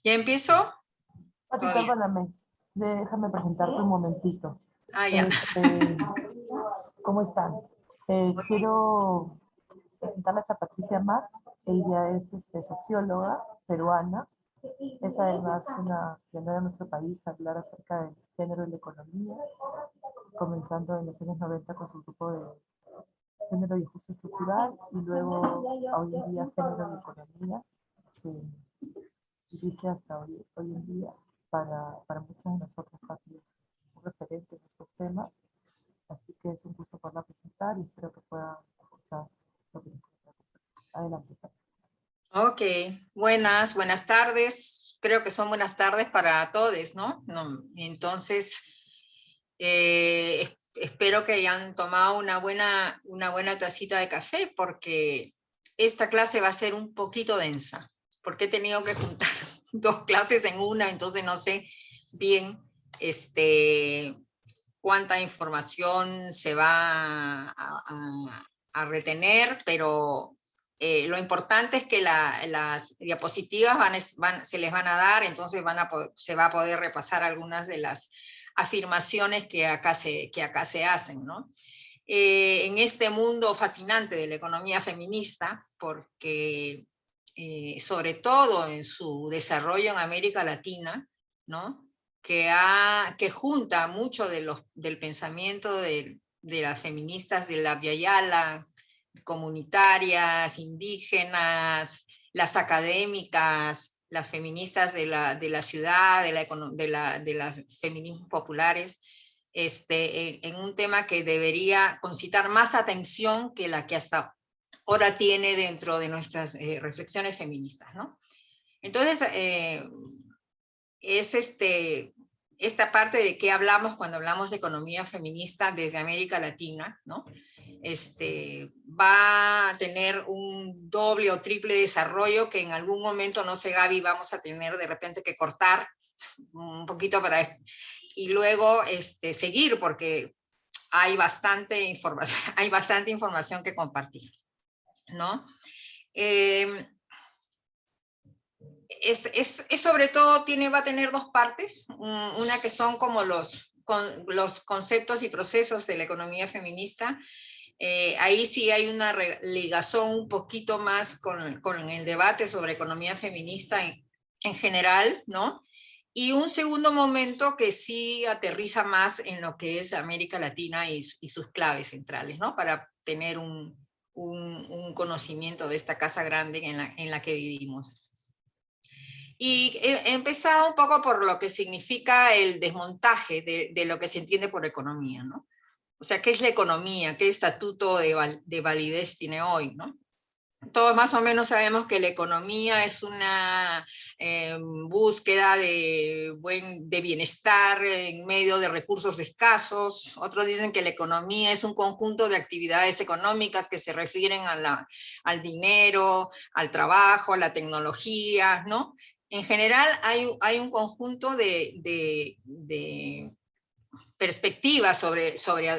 ¿Ya empiezo? Pati, Todavía. perdóname, déjame presentarte un momentito. Ah, ya. ¿Cómo están? Quiero presentarles a Patricia Matt. Ella es socióloga peruana. Es además una pionera en nuestro país a hablar acerca del género y la economía, comenzando en los años 90 con su grupo de género y ajuste estructural, y luego hoy en día género y economía, que dirige hasta hoy en día para muchos de nosotros, Pati, es un referente en estos temas. Así que es un gusto poderla presentar y espero que puedan escuchar lo que nos cuenta. Adelante, Pati. Ok, buenas tardes. Creo que son buenas tardes para todos, ¿no? Entonces, espero que hayan tomado una buena tacita de café, porque esta clase va a ser un poquito densa, porque he tenido que juntar dos clases en una, entonces no sé bien cuánta información se va a retener, pero lo importante es que las diapositivas se les van a dar, entonces se va a poder repasar algunas de las afirmaciones que acá se hacen, ¿no? En este mundo fascinante de la economía feminista, porque sobre todo en su desarrollo en América Latina, ¿no? Que junta mucho del pensamiento de las feministas de la Via Yala, comunitarias, indígenas, las académicas, las feministas de la ciudad, de las feminismos populares, en un tema que debería concitar más atención que la que hasta ahora tiene dentro de nuestras reflexiones feministas, ¿no? Entonces, es esta parte de qué hablamos cuando hablamos de economía feminista desde América Latina, ¿no? Va a tener un doble o triple desarrollo que en algún momento, no sé, Gaby, vamos a tener de repente que cortar un poquito y luego seguir, porque hay bastante información que compartir, ¿no? Es sobre todo, va a tener dos partes, una que son como los conceptos y procesos de la economía feminista. Ahí sí hay una ligazón un poquito más con el debate sobre economía feminista en general, ¿no? Y un segundo momento que sí aterriza más en lo que es América Latina y sus claves centrales, ¿no? Para tener un conocimiento de esta casa grande en la que vivimos. Y he empezado un poco por lo que significa el desmontaje de lo que se entiende por economía, ¿no? O sea, ¿qué es la economía? ¿Qué estatuto de validez tiene hoy, ¿no? Todos más o menos sabemos que la economía es una búsqueda de bienestar en medio de recursos escasos. Otros dicen que la economía es un conjunto de actividades económicas que se refieren al dinero, al trabajo, a la tecnología, ¿no? En general hay un conjunto de perspectivas sobre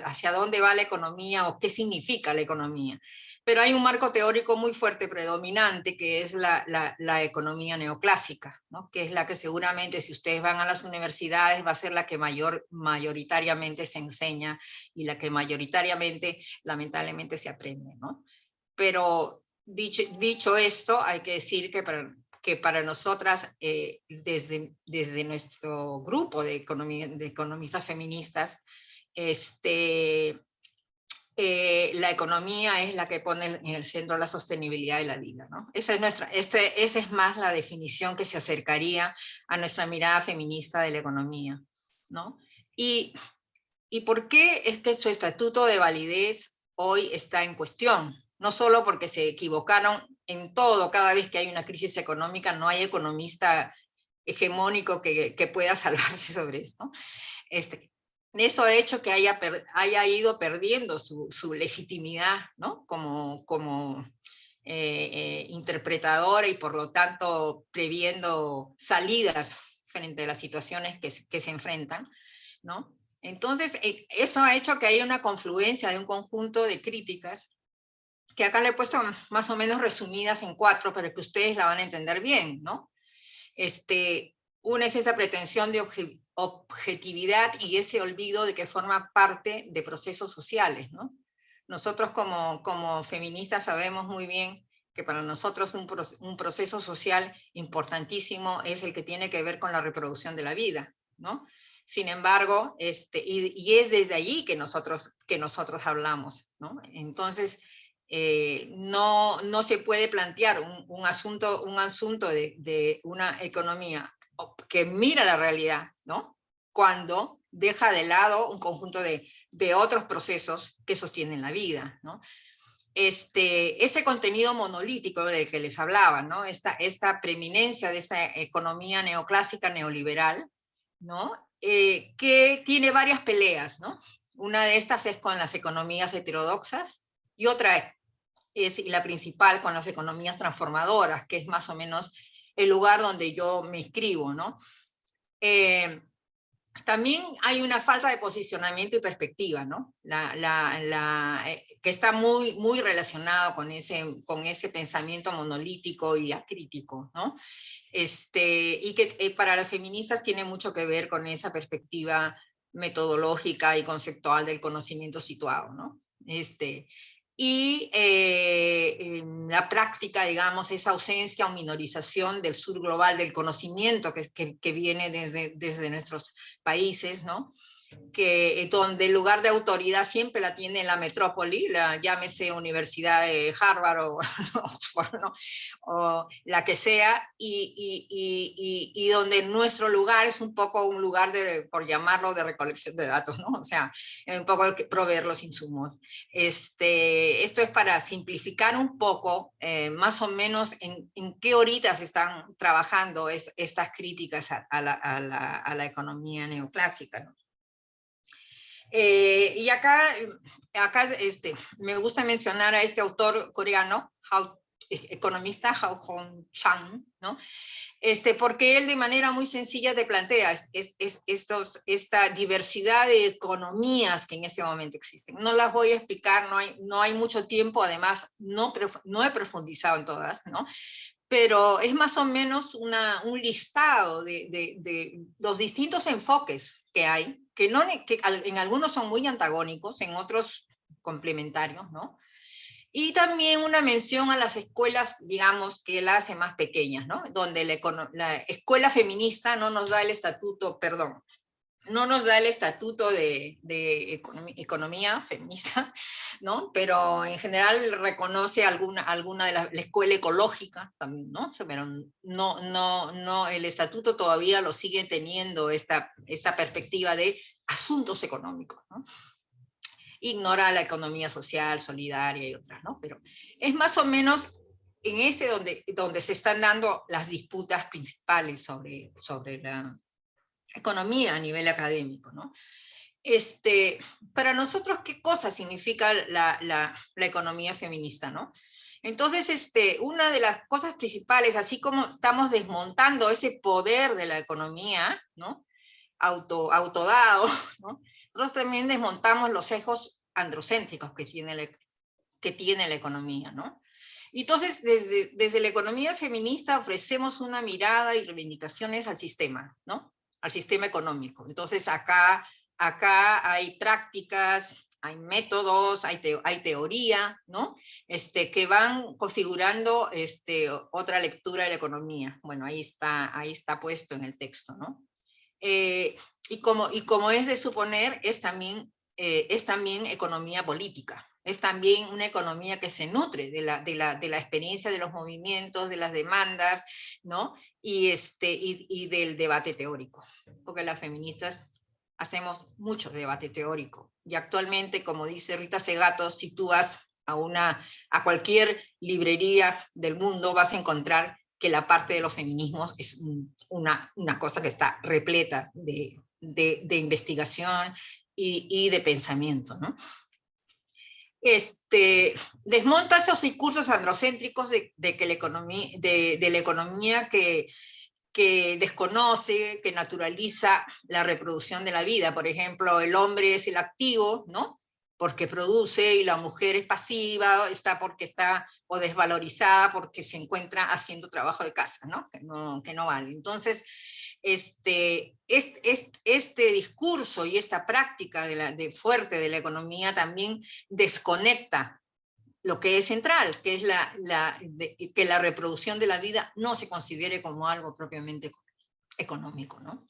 hacia dónde va la economía o qué significa la economía. Pero hay un marco teórico muy fuerte, predominante, que es la economía neoclásica, ¿no? Que es la que seguramente, si ustedes van a las universidades, va a ser la que mayoritariamente se enseña y la que mayoritariamente, lamentablemente, se aprende, ¿no? Pero dicho esto, hay que decir que para nosotras, desde nuestro grupo de economistas feministas, la economía es la que pone en el centro la sostenibilidad de la vida, ¿no? Esa es más la definición que se acercaría a nuestra mirada feminista de la economía, ¿no? ¿Y por qué es que su estatuto de validez hoy está en cuestión? No solo porque se equivocaron en todo, cada vez que hay una crisis económica, no hay economista hegemónico que pueda salvarse sobre esto. Eso ha hecho que haya ido perdiendo su legitimidad, ¿no? Como interpretadora y por lo tanto previendo salidas frente a las situaciones que se enfrentan, ¿no? Entonces, eso ha hecho que haya una confluencia de un conjunto de críticas que acá le he puesto más o menos resumidas en 4 para que ustedes la van a entender bien, ¿no? Una es esa pretensión de objetividad y ese olvido de que forma parte de procesos sociales, ¿no? Nosotros como feministas sabemos muy bien que para nosotros un proceso social importantísimo es el que tiene que ver con la reproducción de la vida, ¿no? Sin embargo, y es desde allí que nosotros hablamos, ¿no? Entonces, no se puede plantear un asunto de una economía que mira la realidad, ¿no? Cuando deja de lado un conjunto de otros procesos que sostienen la vida, ¿no? Ese contenido monolítico del que les hablaba, ¿no? Esta preeminencia de esa economía neoclásica neoliberal, ¿no? Que tiene varias peleas, ¿no? Una de estas es con las economías heterodoxas y otra es la principal con las economías transformadoras, que es más o menos el lugar donde yo me inscribo, ¿no? También hay una falta de posicionamiento y perspectiva, ¿no? Que está muy relacionado con ese pensamiento monolítico y acrítico, ¿no? Y que para las feministas tiene mucho que ver con esa perspectiva metodológica y conceptual del conocimiento situado, ¿no? Y en la práctica, digamos, esa ausencia o minorización del sur global del conocimiento que viene desde nuestros países, ¿no? Donde el lugar de autoridad siempre la tiene la metrópoli, llámese Universidad de Harvard o Oxford, ¿no? O la que sea, y donde nuestro lugar es un poco un lugar por llamarlo, de recolección de datos, ¿no? O sea, un poco proveer los insumos. Esto es para simplificar un poco, más o menos, en qué horitas están trabajando estas críticas a la economía neoclásica, ¿no? Y acá me gusta mencionar a este autor coreano, economista Hao Hong Chang, ¿no? Porque él de manera muy sencilla te plantea esta diversidad de economías que en este momento existen. No las voy a explicar, no hay mucho tiempo, además no he profundizado en todas, ¿no? Pero es más o menos un listado de los distintos enfoques que hay, que en algunos son muy antagónicos, en otros complementarios, ¿no? Y también una mención a las escuelas, digamos, que la hace más pequeñas, ¿no? Donde la escuela feminista no nos da el estatuto, perdón, no nos da el estatuto de economía feminista, ¿no? Pero en general reconoce alguna de la escuela ecológica también, ¿no? Pero no, el estatuto todavía lo sigue teniendo esta perspectiva de asuntos económicos, ¿no? Ignora la economía social, solidaria y otras, ¿no? Pero es más o menos en ese donde se están dando las disputas principales sobre la economía a nivel académico, ¿no? Para nosotros, ¿qué cosa significa la economía feminista, ¿no? Entonces, una de las cosas principales, así como estamos desmontando ese poder de la economía, ¿no? Autodado, ¿no? Nosotros también desmontamos los sesgos androcéntricos que tiene la economía, ¿no? Entonces, desde la economía feminista ofrecemos una mirada y reivindicaciones al sistema, ¿no? Al sistema económico. Entonces, acá hay prácticas, hay métodos, hay teoría, ¿no? Que van configurando otra lectura de la economía. Bueno, ahí está puesto en el texto, ¿no? Y como es de suponer, es también economía política. Es también una economía que se nutre de la experiencia de los movimientos, de las demandas, ¿no? Y del debate teórico, porque las feministas hacemos mucho debate teórico. Y actualmente, como dice Rita Segato, si tú vas a cualquier librería del mundo, vas a encontrar que la parte de los feminismos es una cosa que está repleta de investigación y de pensamiento, ¿no? Desmonta esos discursos androcéntricos de la economía que desconoce, que naturaliza la reproducción de la vida. Por ejemplo, el hombre es el activo, ¿no? Porque produce, y la mujer es pasiva, porque está o desvalorizada porque se encuentra haciendo trabajo de casa, ¿no? Que no vale. Entonces, este discurso y esta práctica fuerte de la economía también desconecta lo que es central, que es que la reproducción de la vida no se considere como algo propiamente económico, ¿no?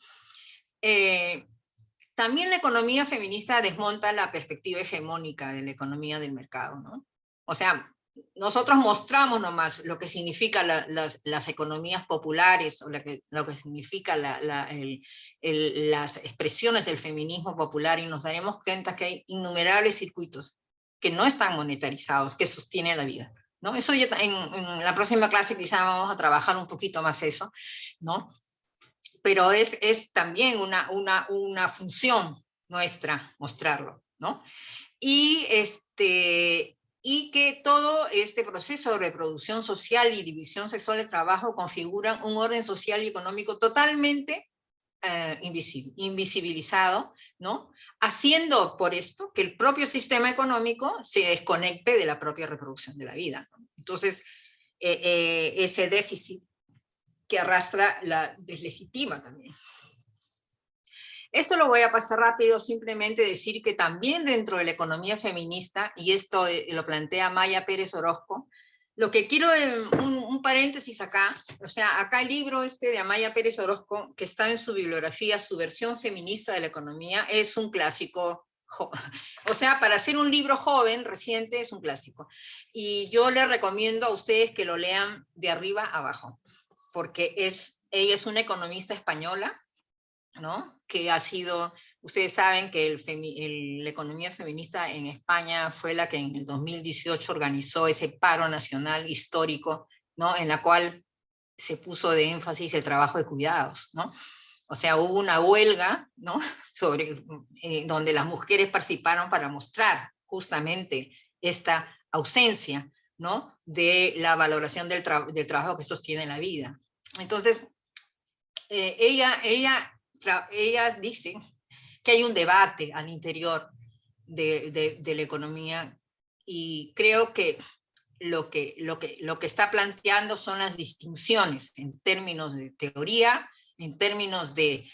También la economía feminista desmonta la perspectiva hegemónica de la economía del mercado, ¿no? O sea, nosotros mostramos nomás lo que significa las economías populares, o lo que significa las expresiones del feminismo popular, y nos daremos cuenta que hay innumerables circuitos que no están monetarizados, que sostienen la vida, ¿no? Eso ya en la próxima clase quizá vamos a trabajar un poquito más eso, ¿no? Pero es también una función nuestra mostrarlo, ¿no? Y que todo este proceso de reproducción social y división sexual del trabajo configuran un orden social y económico totalmente invisibilizado, ¿no? Haciendo por esto que el propio sistema económico se desconecte de la propia reproducción de la vida, ¿no? Entonces, ese déficit que arrastra la deslegitima también. Esto lo voy a pasar rápido, simplemente decir que también dentro de la economía feminista, y esto lo plantea Maya Pérez Orozco, lo que quiero, un paréntesis acá, o sea, acá el libro de Amaya Pérez Orozco, que está en su bibliografía, su versión feminista de la economía, es un clásico, o sea, para ser un libro joven, reciente, es un clásico. Y yo les recomiendo a ustedes que lo lean de arriba a abajo, porque ella es una economista española, ¿no? Que ha sido, ustedes saben que la economía feminista en España fue la que en el 2018 organizó ese paro nacional histórico, ¿no? En la cual se puso de énfasis el trabajo de cuidados, ¿no? O sea, hubo una huelga, ¿no? Donde las mujeres participaron para mostrar justamente esta ausencia, ¿no? De la valoración del trabajo que sostiene la vida. Entonces, ellas dicen que hay un debate al interior de la economía, y creo que lo que está planteando son las distinciones en términos de teoría, en términos de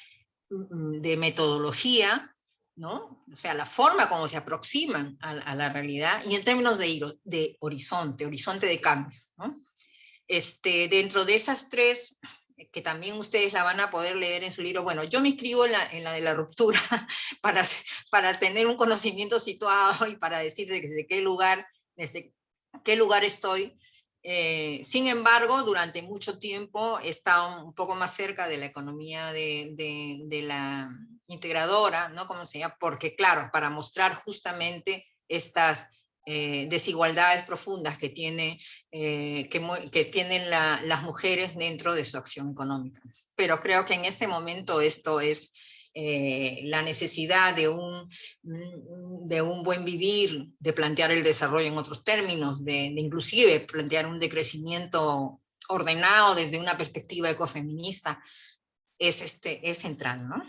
metodología, ¿no? O sea, la forma como se aproximan a la realidad, y en términos de horizonte de cambio, ¿no? Dentro de esas tres, que también ustedes la van a poder leer en su libro, bueno, yo me inscribo en la de la ruptura para tener un conocimiento situado y para decir desde qué lugar estoy. Sin embargo, durante mucho tiempo he estado un poco más cerca de la economía de la integradora, ¿no? Como se llama, porque claro, para mostrar justamente estas desigualdades profundas que tienen las mujeres dentro de su acción económica. Pero creo que en este momento esto es la necesidad de un buen vivir, de plantear el desarrollo en otros términos, de inclusive plantear un decrecimiento ordenado desde una perspectiva ecofeminista, es central, ¿no?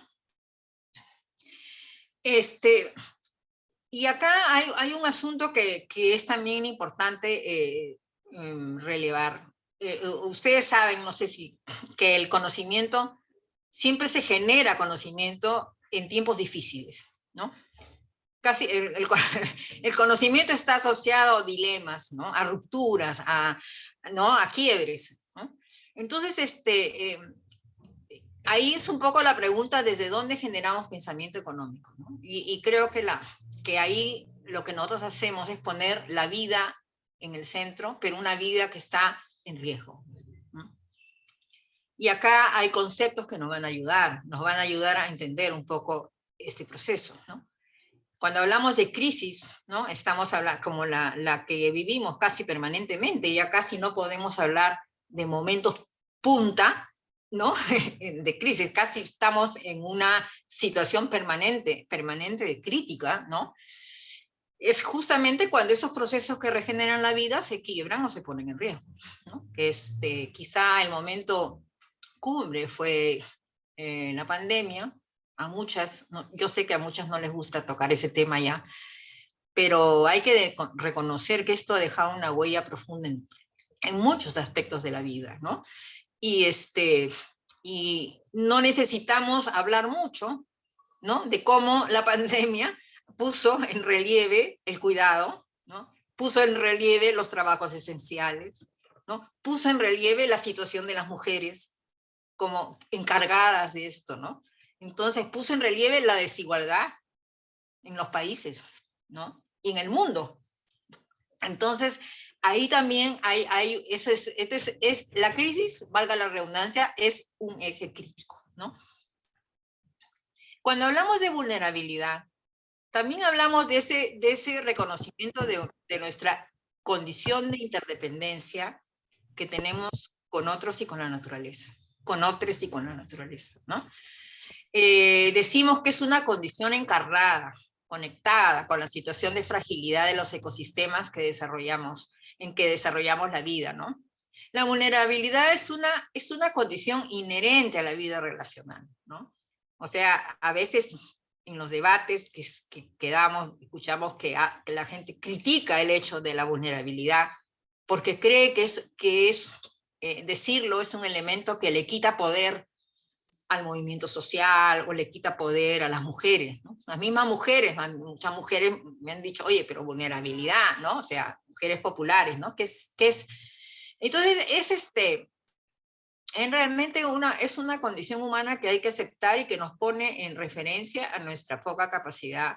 Y acá hay un asunto que es también importante relevar. Ustedes saben, no sé si, que el conocimiento, siempre se genera conocimiento en tiempos difíciles, ¿no? Casi el conocimiento está asociado a dilemas, ¿no? A rupturas, ¿no? A quiebres, ¿no? Entonces, ahí es un poco la pregunta, ¿desde dónde generamos pensamiento económico, ¿no? Y creo que ahí lo que nosotros hacemos es poner la vida en el centro, pero una vida que está en riesgo, ¿no? Y acá hay conceptos que nos van a ayudar a entender un poco este proceso, ¿no? Cuando hablamos de crisis, ¿no? Estamos hablando como la que vivimos casi permanentemente, ya casi no podemos hablar de momentos punta, ¿no? De crisis, casi estamos en una situación permanente de crítica, ¿no? Es justamente cuando esos procesos que regeneran la vida se quiebran o se ponen en riesgo, ¿no? Quizá el momento cumbre fue la pandemia. A muchas, yo sé que a muchas no les gusta tocar ese tema ya, pero hay que reconocer que esto ha dejado una huella profunda en muchos aspectos de la vida, ¿no? Y no necesitamos hablar mucho, ¿no? De cómo la pandemia puso en relieve el cuidado, ¿no? Puso en relieve los trabajos esenciales, ¿no? Puso en relieve la situación de las mujeres como encargadas de esto, ¿no? Entonces puso en relieve la desigualdad en los países, ¿no? Y en el mundo. Entonces, ahí también la crisis, valga la redundancia, es un eje crítico, ¿no? Cuando hablamos de vulnerabilidad, también hablamos de ese reconocimiento de nuestra condición de interdependencia que tenemos con otros y con la naturaleza, con otros y con la naturaleza, ¿no? Decimos que es una condición encarnada, conectada con la situación de fragilidad de los ecosistemas en que desarrollamos la vida, ¿no? La vulnerabilidad es una condición inherente a la vida relacional, ¿no? O sea, a veces en los debates que damos, escuchamos que la gente critica el hecho de la vulnerabilidad porque cree que decirlo es un elemento que le quita poder al movimiento social o le quita poder a las mujeres, ¿no? Las mismas mujeres, muchas mujeres me han dicho, oye, pero vulnerabilidad, ¿no? O sea, mujeres populares, ¿no? Entonces, realmente es una condición humana que hay que aceptar y que nos pone en referencia a nuestra poca capacidad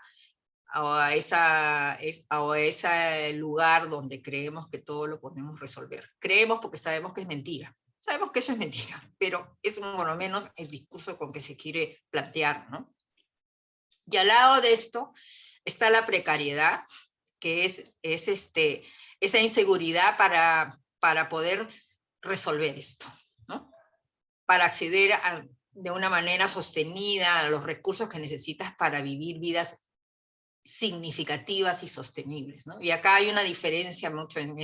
o a ese lugar donde creemos que todo lo podemos resolver. Creemos porque sabemos que es mentira. Sabemos que eso es mentira, pero es por lo menos el discurso con que se quiere plantear, ¿no? Y al lado de esto está la precariedad, que es esa inseguridad para poder resolver esto, ¿no? Para acceder de una manera sostenida a los recursos que necesitas para vivir vidas significativas y sostenibles, ¿no? Y acá hay una diferencia mucho en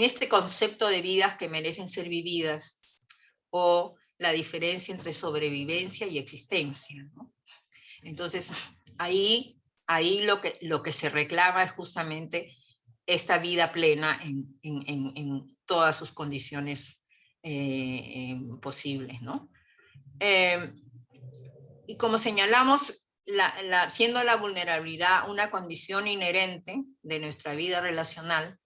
este concepto de vidas que merecen ser vividas o la diferencia entre sobrevivencia y existencia, ¿no? Entonces, ahí lo que se reclama es justamente esta vida plena en todas sus condiciones posibles, ¿no? Y como señalamos, siendo la vulnerabilidad una condición inherente de nuestra vida relacional,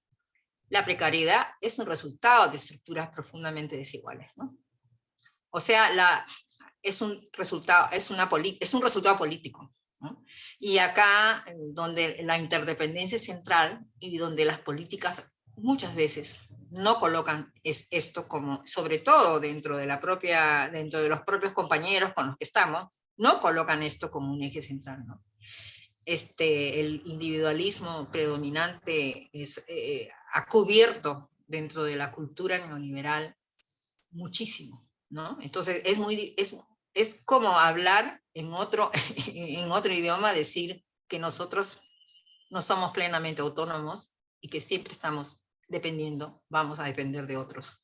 la precariedad es un resultado de estructuras profundamente desiguales, ¿no? O sea, es un resultado político, ¿no? Y acá, donde la interdependencia es central y donde las políticas muchas veces no colocan esto como, sobre todo dentro de los propios compañeros con los que estamos, no colocan esto como un eje central, ¿no? El individualismo predominante ha cubierto dentro de la cultura neoliberal muchísimo, ¿no? Entonces es como hablar en otro idioma, decir que nosotros no somos plenamente autónomos y que siempre estamos vamos a depender de otros,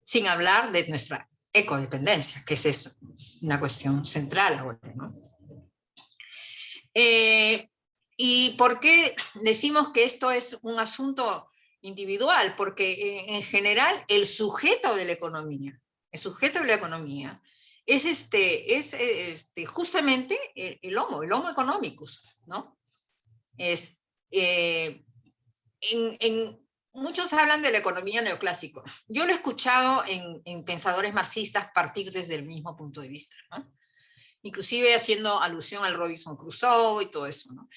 sin hablar de nuestra ecodependencia, que es una cuestión central ahora, ¿no? ¿Y por qué decimos que esto es un asunto individual? Porque en general el sujeto de la economía es justamente el homo economicus, ¿no? Muchos hablan de la economía neoclásica. Yo lo he escuchado en pensadores marxistas partir desde el mismo punto de vista, ¿no? Inclusive haciendo alusión al Robinson Crusoe y todo eso, ¿no?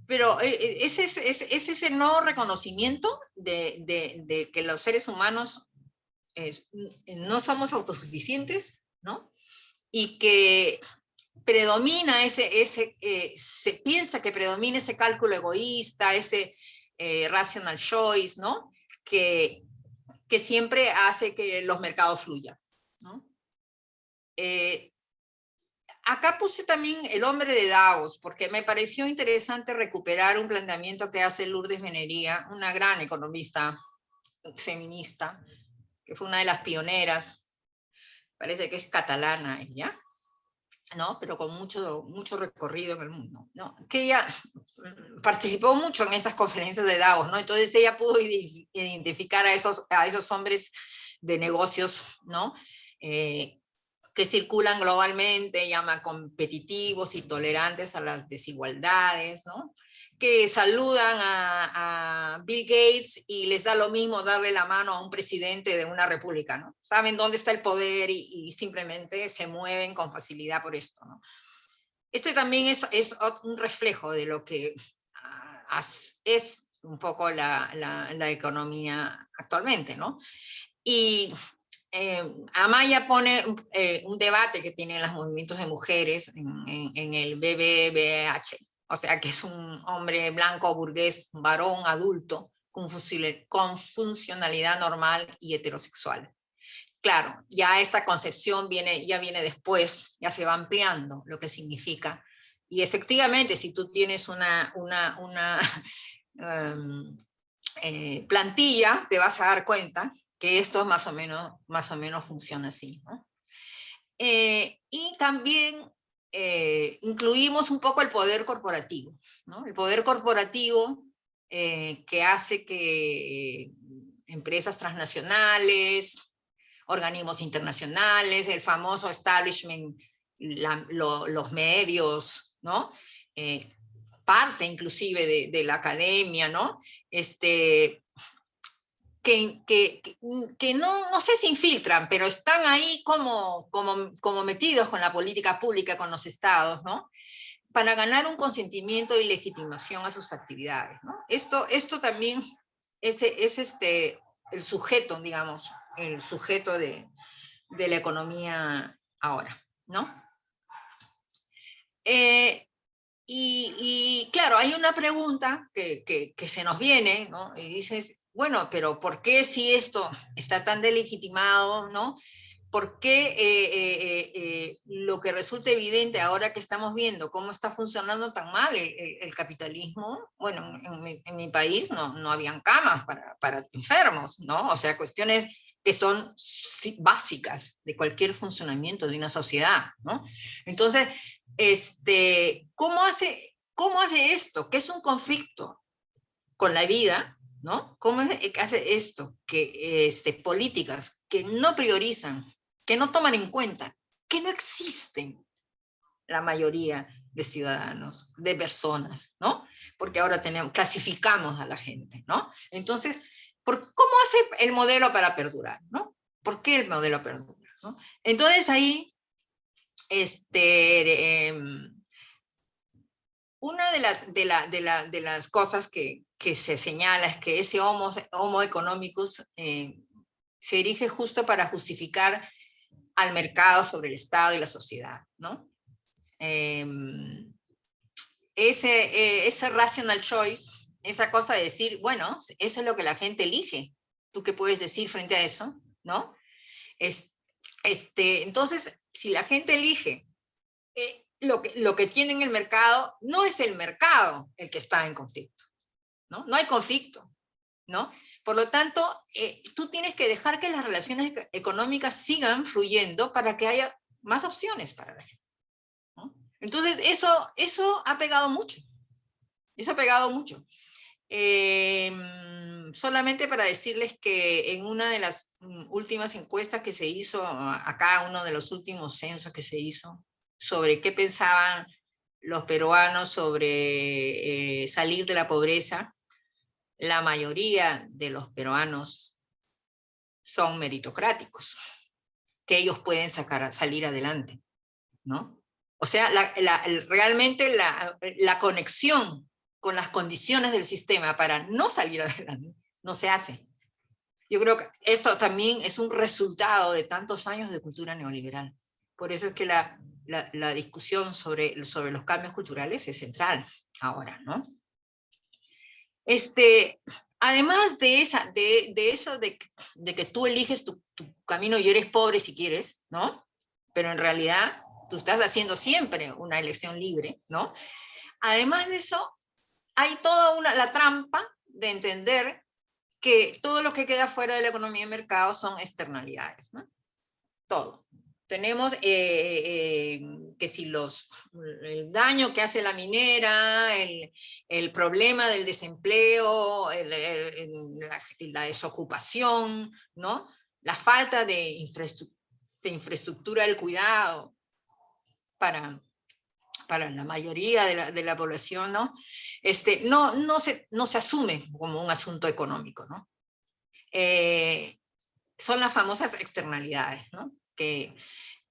Pero es ese no reconocimiento de que los seres humanos no somos autosuficientes, ¿no? Y que predomina se piensa que predomina ese cálculo egoísta, ese rational choice, ¿no? Que siempre hace que los mercados fluyan, ¿no? Acá puse también el hombre de Davos, porque me pareció interesante recuperar un planteamiento que hace Lourdes Menería, una gran economista feminista, que fue una de las pioneras, parece que es catalana ella, ¿no? Pero con mucho recorrido en el mundo, ¿no? Que ella participó mucho en esas conferencias de Davos, ¿no? Entonces ella pudo identificar a esos hombres de negocios, ¿no? Que circulan globalmente, llama competitivos y tolerantes a las desigualdades, ¿no? Que saludan a Bill Gates y les da lo mismo darle la mano a un presidente de una república, ¿no? Saben dónde está el poder y simplemente se mueven con facilidad por esto, ¿no? Este también es un reflejo de lo que es un poco la economía actualmente, ¿no? Y Amaya pone un debate que tienen los movimientos de mujeres en el BBBH, o sea que es un hombre blanco, burgués, varón, adulto, con funcionalidad normal y heterosexual. Claro, ya esta concepción ya viene después, ya se va ampliando lo que significa. Y efectivamente, si tú tienes una plantilla, te vas a dar cuenta que esto más o menos funciona así, ¿no? Y también incluimos un poco el poder corporativo, ¿no? El poder corporativo que hace que empresas transnacionales, organismos internacionales, el famoso establishment, los medios, ¿no? Parte inclusive de la academia, ¿no? Que no sé si infiltran, pero están ahí como metidos con la política pública, con los estados, ¿no? Para ganar un consentimiento y legitimación a sus actividades, ¿no? Esto también es el sujeto, digamos, el sujeto de la economía ahora, ¿no? Y claro, hay una pregunta que se nos viene, ¿no? Y dices, bueno, pero ¿por qué si esto está tan delegitimado, ¿no? ¿Por qué lo que resulta evidente ahora que estamos viendo cómo está funcionando tan mal el capitalismo? Bueno, en mi país no habían camas para enfermos, ¿no? O sea, cuestiones que son básicas de cualquier funcionamiento de una sociedad, ¿no? Entonces, ¿cómo hace esto? ¿Qué es un conflicto con la vida? ¿No? ¿Cómo hace esto? Que políticas que no priorizan, que no toman en cuenta, que no existen la mayoría de ciudadanos, de personas, ¿no? Porque ahora clasificamos a la gente, ¿no? Entonces, ¿cómo hace el modelo para perdurar, ¿no? ¿Por qué el modelo perdura, ¿no? Entonces ahí, una de las cosas que se señala es que ese homo economicus se erige justo para justificar al mercado sobre el Estado y la sociedad, ¿no? Ese rational choice, esa cosa de decir, bueno, eso es lo que la gente elige. ¿Tú qué puedes decir frente a eso? ¿No? Entonces, si la gente elige lo que tiene en el mercado, no es el mercado el que está en conflicto, ¿no? No hay conflicto, ¿no? Por lo tanto, tú tienes que dejar que las relaciones económicas sigan fluyendo para que haya más opciones para la gente, ¿no? Entonces, eso ha pegado mucho. Eso ha pegado mucho. Solamente para decirles que en una de las últimas encuestas que se hizo acá, uno de los últimos censos que se hizo, sobre qué pensaban los peruanos sobre salir de la pobreza, la mayoría de los peruanos son meritocráticos, que ellos pueden salir adelante, ¿no? O sea, realmente la conexión con las condiciones del sistema para no salir adelante no se hace. Yo creo que eso también es un resultado de tantos años de cultura neoliberal. Por eso es que la discusión sobre los cambios culturales es central ahora, ¿no? Además de eso de que tú eliges tu camino y eres pobre si quieres, ¿no? Pero en realidad tú estás haciendo siempre una elección libre, ¿no? Además de eso, hay toda la trampa de entender que todo lo que queda fuera de la economía de mercado son externalidades, ¿no? Todo. Tenemos el daño que hace la minera, el problema del desempleo, la desocupación, ¿no? La falta de infraestructura del cuidado para la mayoría de la población, ¿no? No se asume como un asunto económico, ¿no? Son las famosas externalidades, ¿no?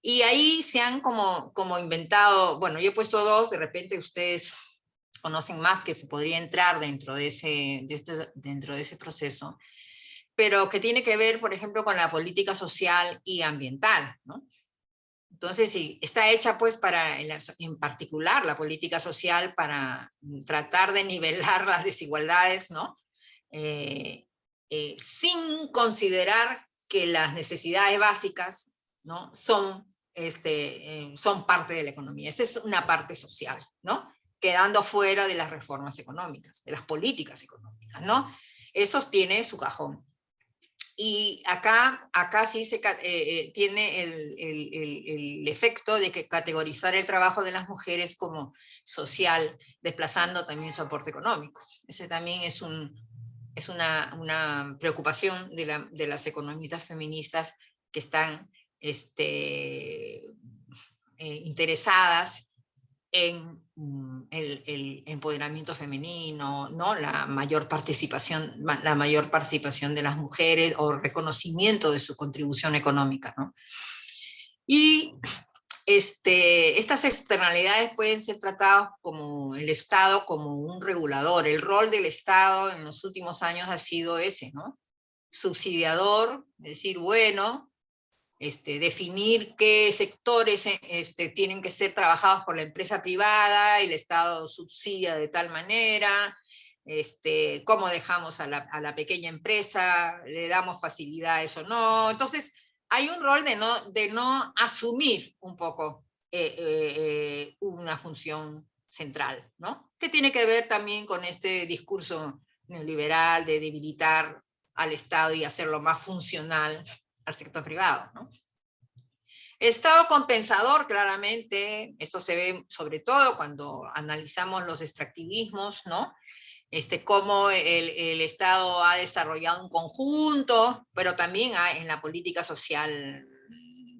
Y ahí se han como inventado, bueno, yo he puesto dos, de repente ustedes conocen más que podría entrar dentro de ese proceso, pero que tiene que ver, por ejemplo, con la política social y ambiental, ¿no? Entonces, sí, está hecha pues en particular la política social para tratar de nivelar las desigualdades, ¿no? Sin considerar que las necesidades básicas, ¿no? son parte de la economía. Esa es una parte social, ¿no? Quedando fuera de las reformas económicas, de las políticas económicas, ¿no? Eso tiene su cajón. Y acá sí tiene el efecto de que categorizar el trabajo de las mujeres como social, desplazando también su aporte económico. Ese también es una preocupación de las economistas feministas que están interesadas en el empoderamiento femenino, ¿no? La mayor participación de las mujeres o reconocimiento de su contribución económica, ¿no? Y estas externalidades pueden ser tratadas como el Estado como un regulador. El rol del Estado en los últimos años ha sido ese, ¿no? Subsidiador, es decir, bueno, definir qué sectores tienen que ser trabajados por la empresa privada, el Estado subsidia de tal manera, cómo dejamos a la pequeña empresa, le damos facilidades o no. Entonces, hay un rol de no asumir un poco una función central, ¿no? Que tiene que ver también con este discurso neoliberal de debilitar al Estado y hacerlo más funcional al sector privado, ¿no? Estado compensador, claramente, esto se ve sobre todo cuando analizamos los extractivismos, ¿no? Cómo el Estado ha desarrollado un conjunto, pero también en la política social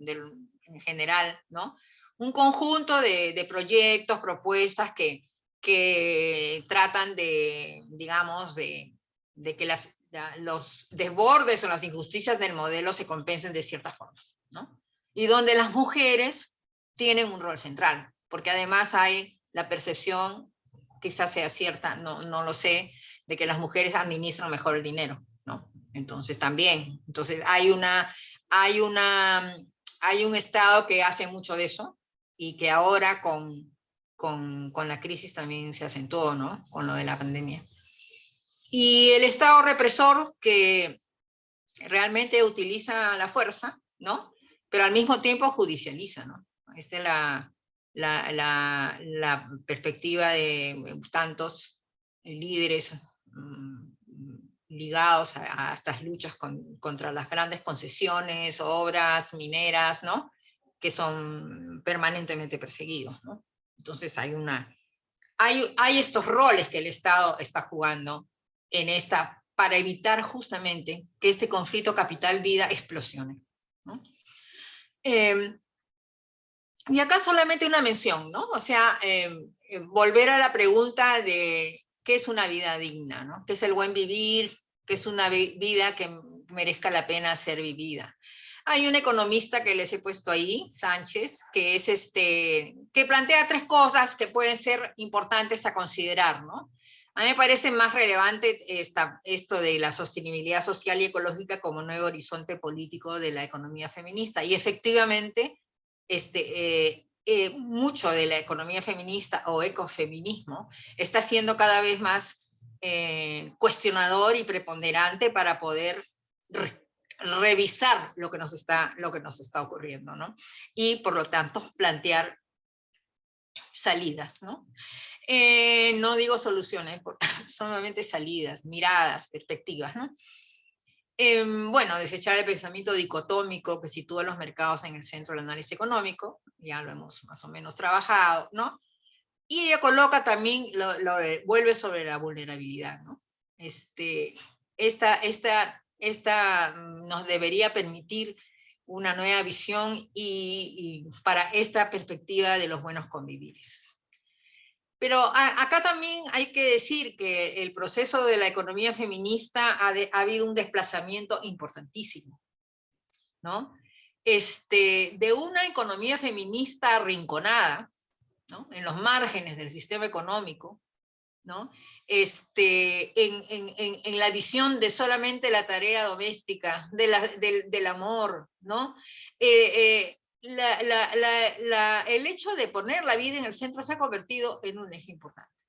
en general, ¿no? Un conjunto de proyectos, propuestas que tratan digamos, de que los desbordes o las injusticias del modelo se compensen de cierta forma, ¿no? Y donde las mujeres tienen un rol central, porque además hay la percepción, quizás sea cierta, no lo sé, de que las mujeres administran mejor el dinero, ¿no? Entonces también, hay un Estado que hace mucho de eso y que ahora con la crisis también se acentuó, ¿no? Con lo de la pandemia. Y el Estado represor que realmente utiliza la fuerza, ¿no? Pero al mismo tiempo judicializa, ¿no? Esta es la perspectiva de tantos líderes ligados a estas luchas contra las grandes concesiones, obras mineras, ¿no? Que son permanentemente perseguidos, ¿no? Entonces hay estos roles que el Estado está jugando para evitar justamente que este conflicto capital-vida explosione, ¿no? Y acá solamente una mención, ¿no? O sea, volver a la pregunta de qué es una vida digna, ¿no? ¿Qué es el buen vivir? ¿Qué es una vida que merezca la pena ser vivida? Hay un economista que les he puesto ahí, Sánchez, que es que plantea tres cosas que pueden ser importantes a considerar, ¿no? A mí me parece más relevante esto de la sostenibilidad social y ecológica como nuevo horizonte político de la economía feminista. Y efectivamente, mucho de la economía feminista o ecofeminismo está siendo cada vez más cuestionador y preponderante para poder revisar lo que nos está ocurriendo, ¿no? Y por lo tanto plantear salidas, ¿no? No digo soluciones, solamente salidas, miradas, perspectivas, ¿no? Bueno, desechar el pensamiento dicotómico que sitúa los mercados en el centro del análisis económico, ya lo hemos más o menos trabajado, ¿no? Y ella coloca también, vuelve sobre la vulnerabilidad, ¿no? Esta nos debería permitir una nueva visión y para esta perspectiva de los buenos convivires. Pero acá también hay que decir que el proceso de la economía feminista ha habido un desplazamiento importantísimo, ¿no? De una economía feminista arrinconada, ¿no? En los márgenes del sistema económico, ¿no? En la visión de solamente la tarea doméstica, del amor, ¿no? El hecho de poner la vida en el centro se ha convertido en un eje importante,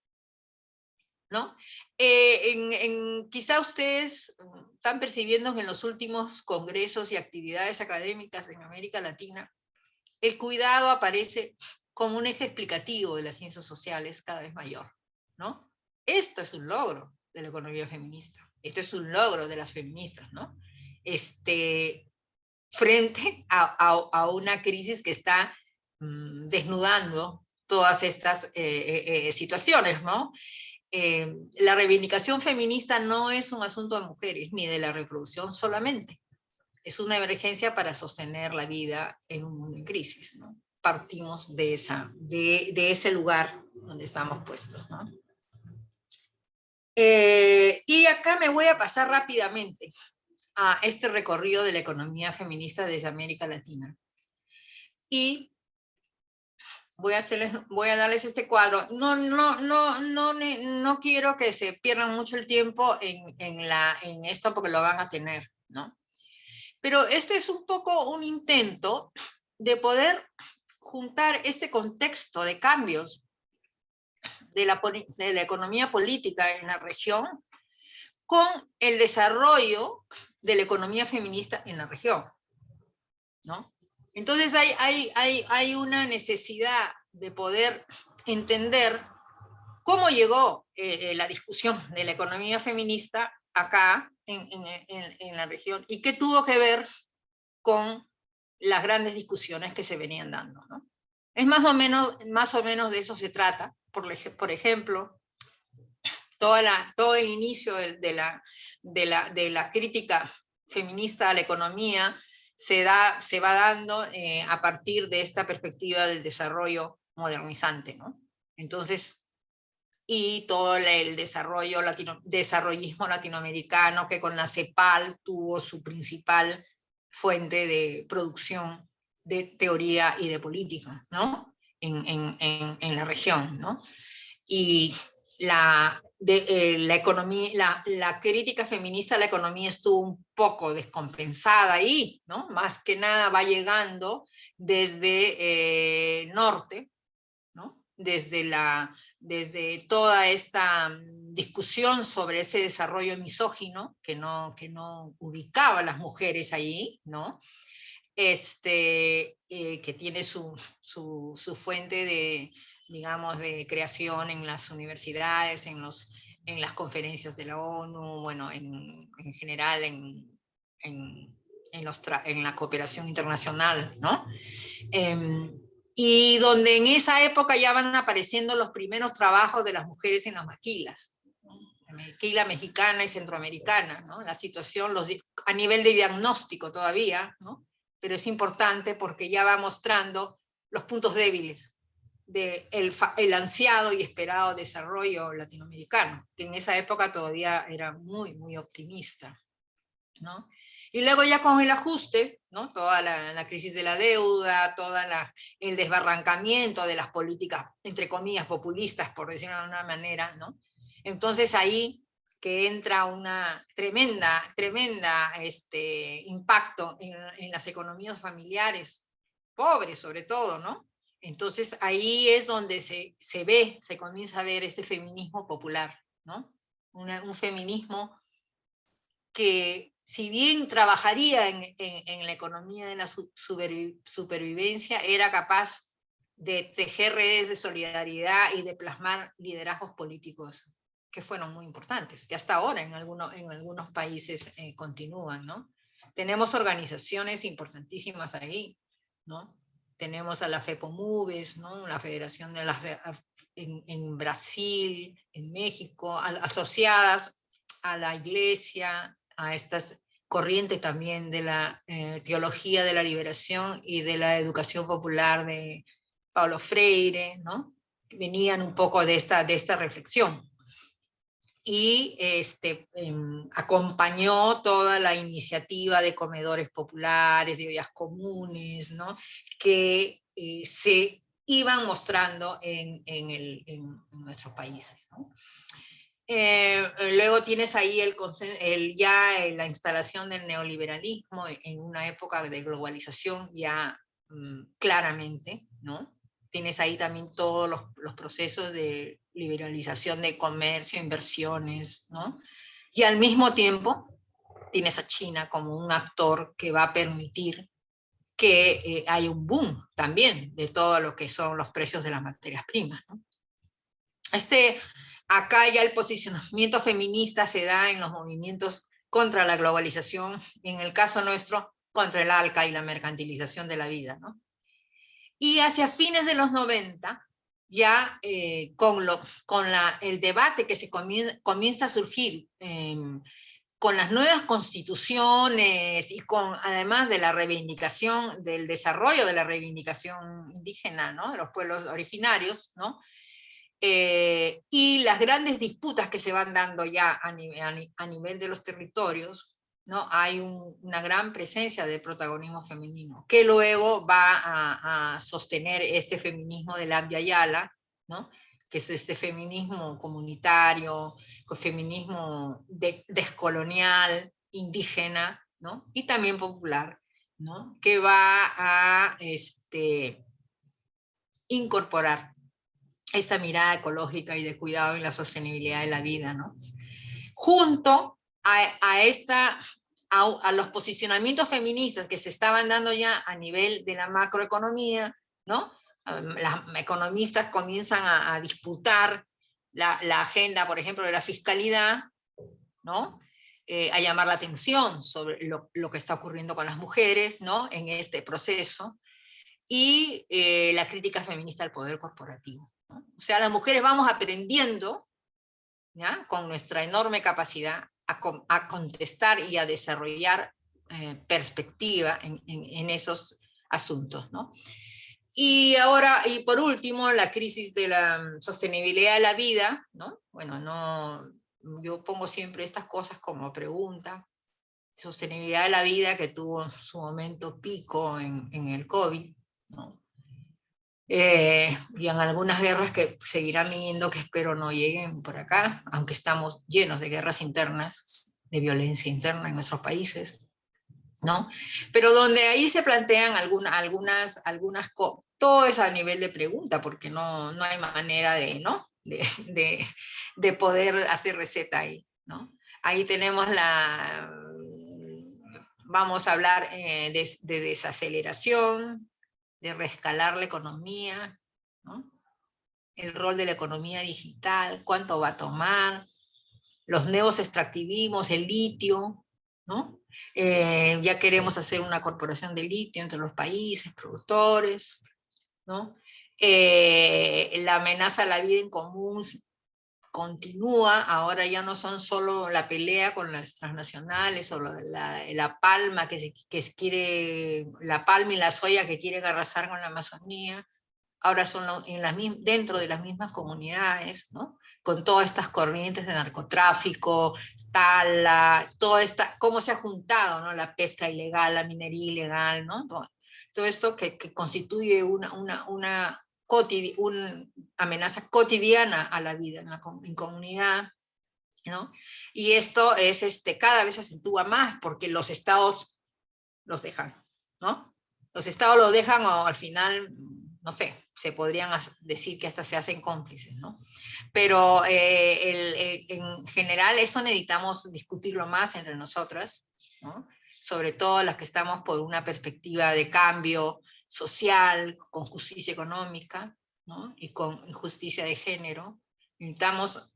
¿no? Quizá ustedes están percibiendo que en los últimos congresos y actividades académicas en América Latina, el cuidado aparece como un eje explicativo de las ciencias sociales cada vez mayor, ¿no? Esto es un logro de la economía feminista, esto es un logro de las feministas, ¿no? Frente a una crisis que está desnudando todas estas situaciones, ¿no? La reivindicación feminista no es un asunto de mujeres, ni de la reproducción solamente. Es una emergencia para sostener la vida en un mundo en crisis, ¿no? Partimos de ese lugar donde estamos puestos, ¿no? Y acá me voy a pasar rápidamente a este recorrido de la economía feminista desde América Latina. Y voy a darles este cuadro. No quiero que se pierdan mucho el tiempo en esto porque lo van a tener, ¿no? Pero este es un poco un intento de poder juntar este contexto de cambios de la economía política en la región con el desarrollo de la economía feminista en la región, ¿no? Entonces hay una necesidad de poder entender cómo llegó la discusión de la economía feminista acá en la región y qué tuvo que ver con las grandes discusiones que se venían dando, ¿no? Es más o menos de eso se trata. Por ejemplo, todo el inicio de la crítica feminista a la economía se va dando a partir de esta perspectiva del desarrollo modernizante, ¿no? Entonces, y todo el desarrollismo latinoamericano que con la CEPAL tuvo su principal fuente de producción de teoría y de política, ¿no? En la región, ¿no? Y la crítica feminista a la economía estuvo un poco descompensada ahí, ¿no? Más que nada va llegando desde norte, ¿no? Desde toda esta discusión sobre ese desarrollo misógino que no ubicaba a las mujeres ahí, ¿no? Que tiene su fuente de, digamos, de creación en las universidades, en las conferencias de la ONU, bueno, en general en la cooperación internacional, ¿no? Y donde en esa época ya van apareciendo los primeros trabajos de las mujeres en las maquilas, la maquila mexicana y centroamericana, ¿no? La situación a nivel de diagnóstico todavía, ¿no? Pero es importante porque ya va mostrando los puntos débiles del ansiado y esperado desarrollo latinoamericano, que en esa época todavía era muy, muy optimista, ¿no? Y luego ya con el ajuste, ¿no? Toda la crisis de la deuda, el desbarrancamiento de las políticas, entre comillas, populistas, por decirlo de alguna manera, ¿no? Entonces ahí que entra una tremenda impacto en las economías familiares, pobres sobre todo, ¿no? Entonces ahí es donde se comienza a ver este feminismo popular, ¿no? Un feminismo que si bien trabajaría en la economía de la supervivencia, era capaz de tejer redes de solidaridad y de plasmar liderazgos políticos que fueron muy importantes, que hasta ahora en algunos países continúan, ¿no? Tenemos organizaciones importantísimas ahí, ¿no? Tenemos a la FEPOMUVES, ¿no? La Federación de las en Brasil, en México, asociadas a la Iglesia, a estas corrientes también de la teología de la liberación y de la educación popular de Paulo Freire, ¿no? Venían un poco de esta reflexión. Y acompañó toda la iniciativa de comedores populares, de ollas comunes, ¿no? Que se iban mostrando en nuestros países, ¿no? Luego tienes ahí la instalación del neoliberalismo en una época de globalización ya claramente, ¿no? Tienes ahí también todos los procesos de liberalización de comercio, inversiones, ¿no? Y al mismo tiempo tienes a China como un actor que va a permitir que haya un boom también de todo lo que son los precios de las materias primas, ¿no? Acá ya el posicionamiento feminista se da en los movimientos contra la globalización, y en el caso nuestro, contra el ALCA y la mercantilización de la vida, ¿no? Y hacia fines de los 90, ya con el debate que se comienza a surgir con las nuevas constituciones y además de la reivindicación, del desarrollo de la reivindicación indígena, ¿no? De los pueblos originarios, ¿no? Y las grandes disputas que se van dando ya a nivel de los territorios, ¿no? Hay una gran presencia de protagonismo femenino, que luego va a sostener este feminismo de Abya Yala, ¿no? Que es este feminismo comunitario, feminismo descolonial, indígena, ¿no? Y también popular, ¿no? Que va a incorporar esta mirada ecológica y de cuidado en la sostenibilidad de la vida, ¿no? Junto a los posicionamientos feministas que se estaban dando ya a nivel de la macroeconomía, ¿no? Las economistas comienzan a disputar la agenda, por ejemplo, de la fiscalidad, ¿no? A llamar la atención sobre lo que está ocurriendo con las mujeres, ¿no? En este proceso, y la crítica feminista al poder corporativo, ¿no? O sea, las mujeres vamos aprendiendo, ¿ya? Con nuestra enorme capacidad a contestar y a desarrollar perspectiva en esos asuntos, ¿no? Y ahora, y por último, la crisis de la sostenibilidad de la vida, ¿no? Bueno, yo pongo siempre estas cosas como pregunta. Sostenibilidad de la vida que tuvo su momento pico en el COVID, ¿no? Y en algunas guerras que seguirán viniendo, que espero no lleguen por acá, aunque estamos llenos de guerras internas, de violencia interna en nuestros países, ¿no? Pero donde ahí se plantean todo es a nivel de pregunta, porque no hay manera de, ¿no? de poder hacer receta ahí, ¿no? Ahí tenemos vamos a hablar de desaceleración, de reescalar la economía, ¿no? El rol de la economía digital, cuánto va a tomar, los nuevos extractivismos, el litio, ¿no? Ya queremos hacer una corporación de litio entre los países productores, ¿no? La amenaza a la vida en común continúa, ahora ya no son solo la pelea con las transnacionales o la palma que quiere, la palma y la soya que quieren arrasar con la Amazonía, ahora son dentro de las mismas comunidades, ¿no? Con todas estas corrientes de narcotráfico, tala, cómo se ha juntado, ¿no? La pesca ilegal, la minería ilegal, ¿no? Todo esto que constituye una amenaza cotidiana a la vida en comunidad, ¿no? Y esto es cada vez se acentúa más porque los estados los dejan, ¿no? Los estados los dejan, o al final, no sé, se podrían decir que hasta se hacen cómplices, ¿no? Pero en general esto necesitamos discutirlo más entre nosotras, ¿no? Sobre todo las que estamos por una perspectiva de cambio social, con justicia económica, ¿no? Y con justicia de género. Necesitamos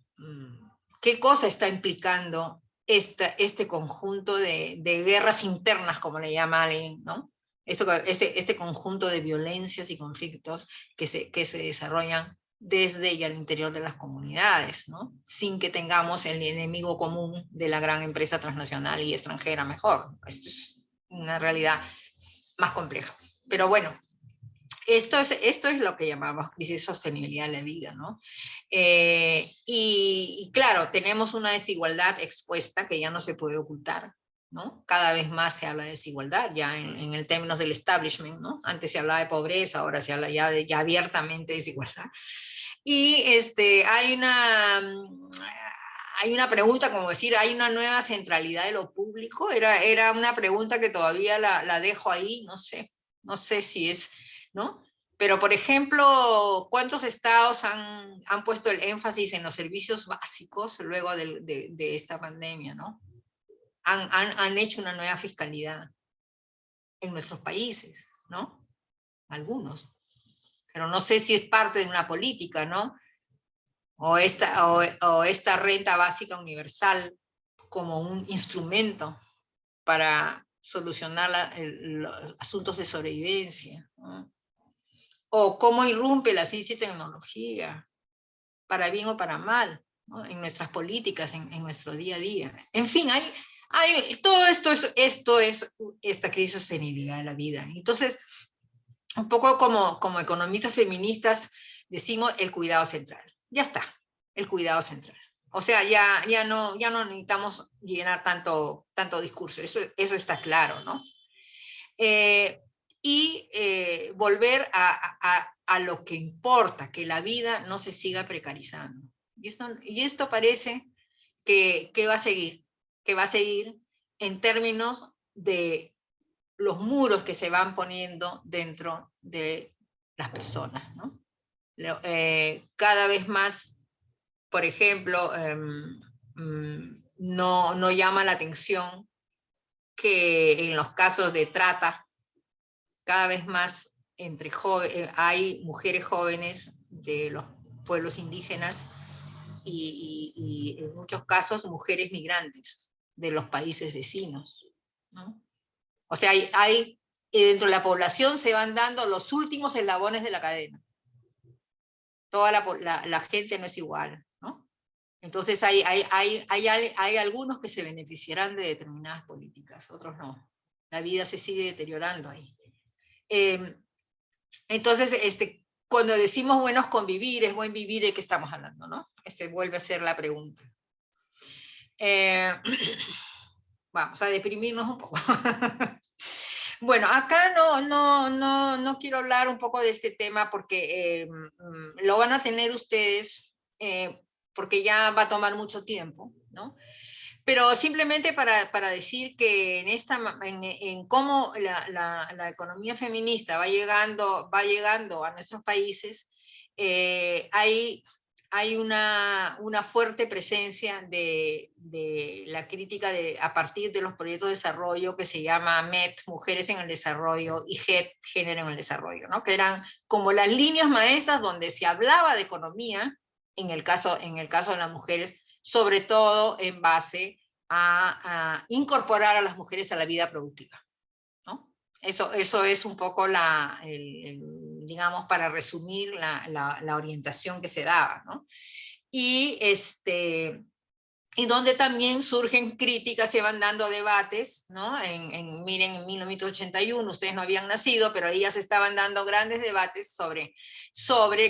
qué cosa está implicando este conjunto de guerras internas, como le llama alguien, ¿no? Este conjunto de violencias y conflictos que se desarrollan desde y al interior de las comunidades, ¿no? Sin que tengamos el enemigo común de la gran empresa transnacional y extranjera mejor. Esto es una realidad más compleja. Pero bueno, esto es lo que llamamos crisis de sostenibilidad de la vida, ¿no? Y claro, tenemos una desigualdad expuesta que ya no se puede ocultar, ¿no? Cada vez más se habla de desigualdad, ya en el términos del establishment, ¿no? Antes se hablaba de pobreza, ahora se habla ya abiertamente de desigualdad. Y hay una pregunta, como decir, ¿hay una nueva centralidad de lo público? Era una pregunta que todavía la dejo ahí, no sé si es, ¿no? Pero, por ejemplo, ¿cuántos estados han puesto el énfasis en los servicios básicos luego de esta pandemia, ¿no? Han hecho una nueva fiscalidad en nuestros países, ¿no? Algunos. Pero no sé si es parte de una política, ¿no? O esta renta básica universal como un instrumento para solucionar los asuntos de sobrevivencia, ¿no? O cómo irrumpe la ciencia y tecnología, para bien o para mal, ¿no? En nuestras políticas, en nuestro día a día. En fin, todo esto es esta crisis de sostenibilidad de la vida. Entonces, un poco como economistas feministas decimos el cuidado central. Ya está, el cuidado central. O sea, ya no necesitamos llenar tanto discurso, eso está claro, ¿no? Volver a lo que importa, que la vida no se siga precarizando. Y esto parece que va a seguir en términos de los muros que se van poniendo dentro de las personas, ¿no? Cada vez más, por ejemplo, no llama la atención que en los casos de trata, cada vez más hay mujeres jóvenes de los pueblos indígenas y en muchos casos mujeres migrantes de los países vecinos, ¿no? O sea, dentro de la población se van dando los últimos eslabones de la cadena. Toda la gente no es igual, ¿no? Entonces hay algunos que se beneficiarán de determinadas políticas, otros no. La vida se sigue deteriorando ahí. Entonces, cuando decimos buenos convivir, es buen vivir, ¿de qué estamos hablando, no? Vuelve a ser la pregunta. Vamos a deprimirnos un poco. Bueno, acá no quiero hablar un poco de este tema porque lo van a tener ustedes, porque ya va a tomar mucho tiempo, ¿no? Pero simplemente para decir que en cómo la economía feminista va llegando a nuestros países, hay una fuerte presencia de la crítica a partir de los proyectos de desarrollo que se llama MET, Mujeres en el Desarrollo, y GET, Género en el Desarrollo, ¿no? Que eran como las líneas maestras donde se hablaba de economía, en el caso de las mujeres, sobre todo en base a incorporar a las mujeres a la vida productiva, ¿no? Eso es un poco digamos, para resumir la orientación que se daba, ¿no? Y donde también surgen críticas, se van dando debates, ¿no? Miren, en 1981 ustedes no habían nacido, pero ahí ya se estaban dando grandes debates sobre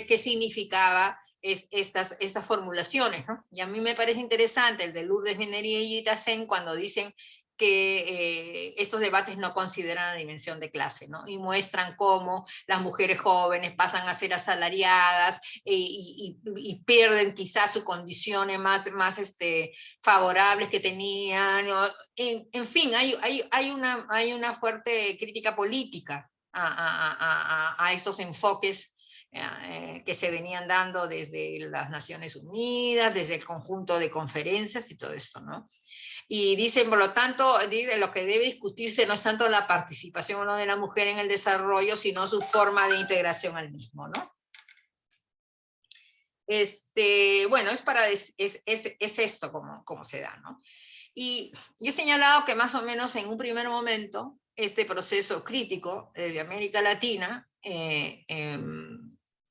qué significaba estas formulaciones, ¿no? Y a mí me parece interesante el de Lourdes Benería y Yitasen cuando dicen que estos debates no consideran la dimensión de clase, ¿no? Y muestran cómo las mujeres jóvenes pasan a ser asalariadas y pierden quizás sus condiciones más favorables que tenían. En fin, hay una fuerte crítica política a estos enfoques que se venían dando desde las Naciones Unidas, desde el conjunto de conferencias y todo esto, ¿no? Y dicen, por lo tanto, lo que debe discutirse no es tanto la participación o no de la mujer en el desarrollo, sino su forma de integración al mismo, ¿no? bueno, es esto como se da, ¿no? Y yo he señalado que más o menos en un primer momento, este proceso crítico de América Latina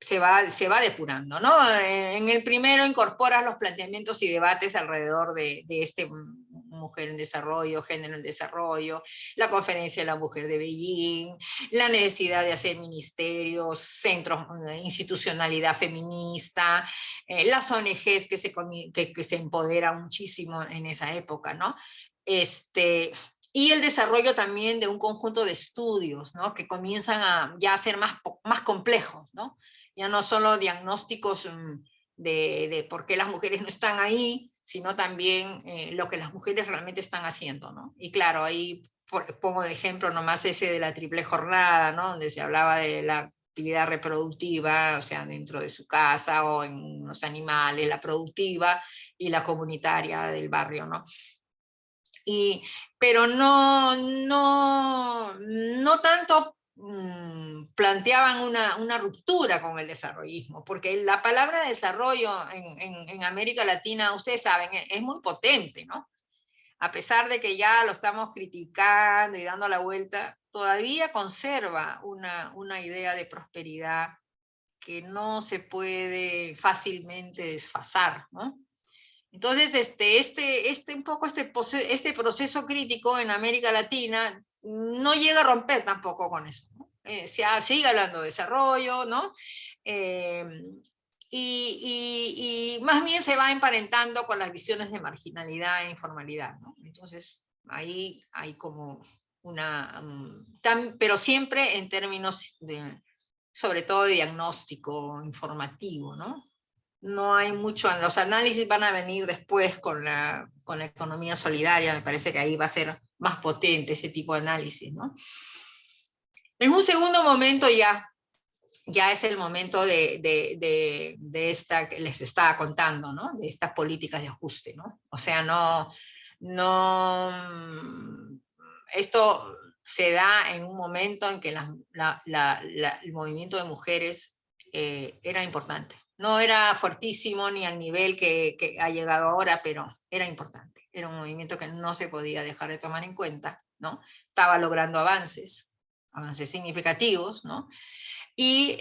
se va depurando, ¿no? En el primero incorporas los planteamientos y debates alrededor de mujer en desarrollo, género en desarrollo, la conferencia de la mujer de Beijing, la necesidad de hacer ministerios, centros, institucionalidad feminista, las ONGs que se empoderan muchísimo en esa época, ¿no? Y el desarrollo también de un conjunto de estudios, ¿no? Que comienzan a ya ser más complejos, ¿no? Ya no solo diagnósticos de por qué las mujeres no están ahí, sino también lo que las mujeres realmente están haciendo, ¿no? Y claro, ahí pongo de ejemplo nomás ese de la triple jornada, ¿no? Donde se hablaba de la actividad reproductiva, o sea, dentro de su casa o en los animales, la productiva y la comunitaria del barrio, ¿no? Pero no tanto planteaban una ruptura con el desarrollismo, porque la palabra desarrollo en América Latina, ustedes saben, es muy potente, ¿no? A pesar de que ya lo estamos criticando y dando la vuelta, todavía conserva una idea de prosperidad que no se puede fácilmente desfasar, ¿no? Entonces, este proceso crítico en América Latina no llega a romper tampoco con eso, ¿no? Sigue hablando de desarrollo, ¿no? Y más bien se va emparentando con las visiones de marginalidad e informalidad, ¿no? Entonces, ahí hay como pero siempre en términos sobre todo de diagnóstico informativo, ¿no? No hay mucho, los análisis van a venir después con la economía solidaria, me parece que ahí va a ser más potente ese tipo de análisis, ¿no? En un segundo momento ya es el momento de esta que les estaba contando, ¿no? De estas políticas de ajuste, ¿no? O sea, esto se da en un momento en que el movimiento de mujeres era importante. No era fuertísimo ni al nivel que ha llegado ahora, pero era importante. Era un movimiento que no se podía dejar de tomar en cuenta, ¿no? Estaba logrando avances significativos, ¿no? Y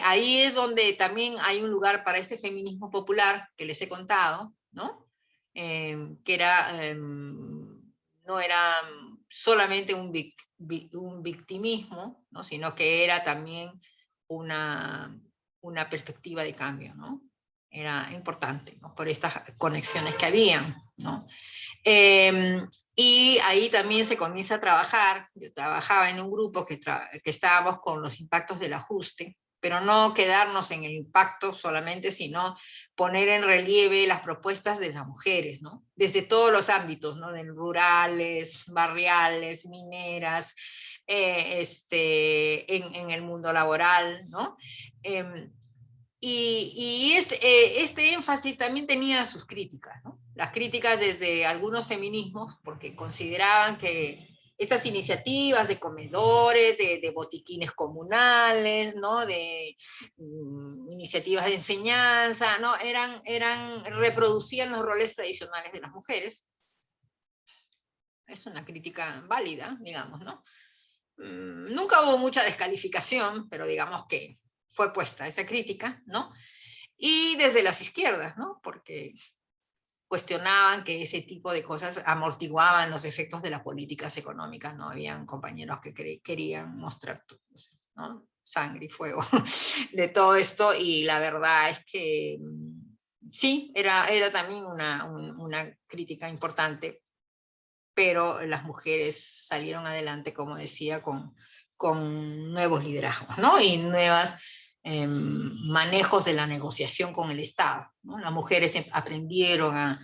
ahí es donde también hay un lugar para este feminismo popular que les he contado, ¿no? Que no era solamente un victimismo, ¿no? Sino que era también una perspectiva de cambio, ¿no? Era importante, ¿no? Por estas conexiones que habían, ¿no? Y ahí también se comienza a trabajar. Yo trabajaba en un grupo que estábamos con los impactos del ajuste, pero no quedarnos en el impacto solamente, sino poner en relieve las propuestas de las mujeres, ¿no? Desde todos los ámbitos, ¿no? De rurales, barriales, mineras, en el mundo laboral, ¿no? Y este énfasis también tenía sus críticas, ¿no? Las críticas desde algunos feminismos, porque consideraban que estas iniciativas de comedores, de botiquines comunales, ¿no? De iniciativas de enseñanza, ¿no? Reproducían los roles tradicionales de las mujeres. Es una crítica válida, digamos, ¿no? Nunca hubo mucha descalificación, pero digamos que fue puesta esa crítica, ¿no? Y desde las izquierdas, ¿no? Porque cuestionaban que ese tipo de cosas amortiguaban los efectos de las políticas económicas, ¿no? Habían compañeros que querían mostrar, ¿no? Sangre y fuego de todo esto, y la verdad es que sí, era también una crítica importante, pero las mujeres salieron adelante, como decía, con nuevos liderazgos, ¿no? Y nuevos manejos de la negociación con el Estado, ¿no? Las mujeres aprendieron a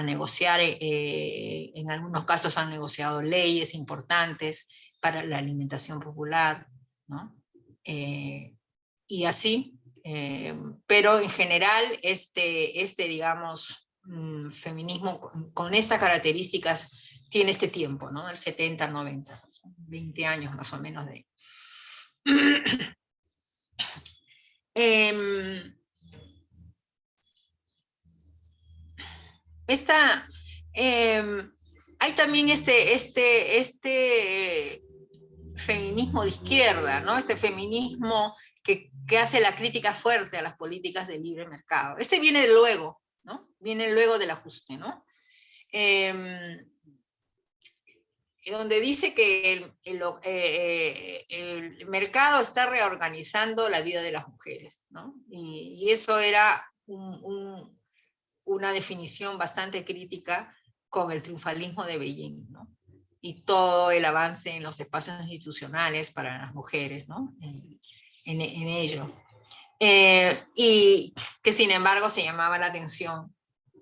negociar, en algunos casos han negociado leyes importantes para la alimentación popular, ¿no? Y así, pero en general digamos, feminismo con estas características tiene este tiempo, ¿no? El 70, 90, 20 años más o menos de... Hay también este feminismo de izquierda, ¿no? Este feminismo que hace la crítica fuerte a las políticas de libre mercado. Este viene luego, ¿no? Viene luego del ajuste, ¿no? Donde dice que el mercado está reorganizando la vida de las mujeres, ¿no? Y eso era una definición bastante crítica con el triunfalismo de Beijing, ¿no? Y todo el avance en los espacios institucionales para las mujeres, ¿no? En ello. Y que sin embargo se llamaba la atención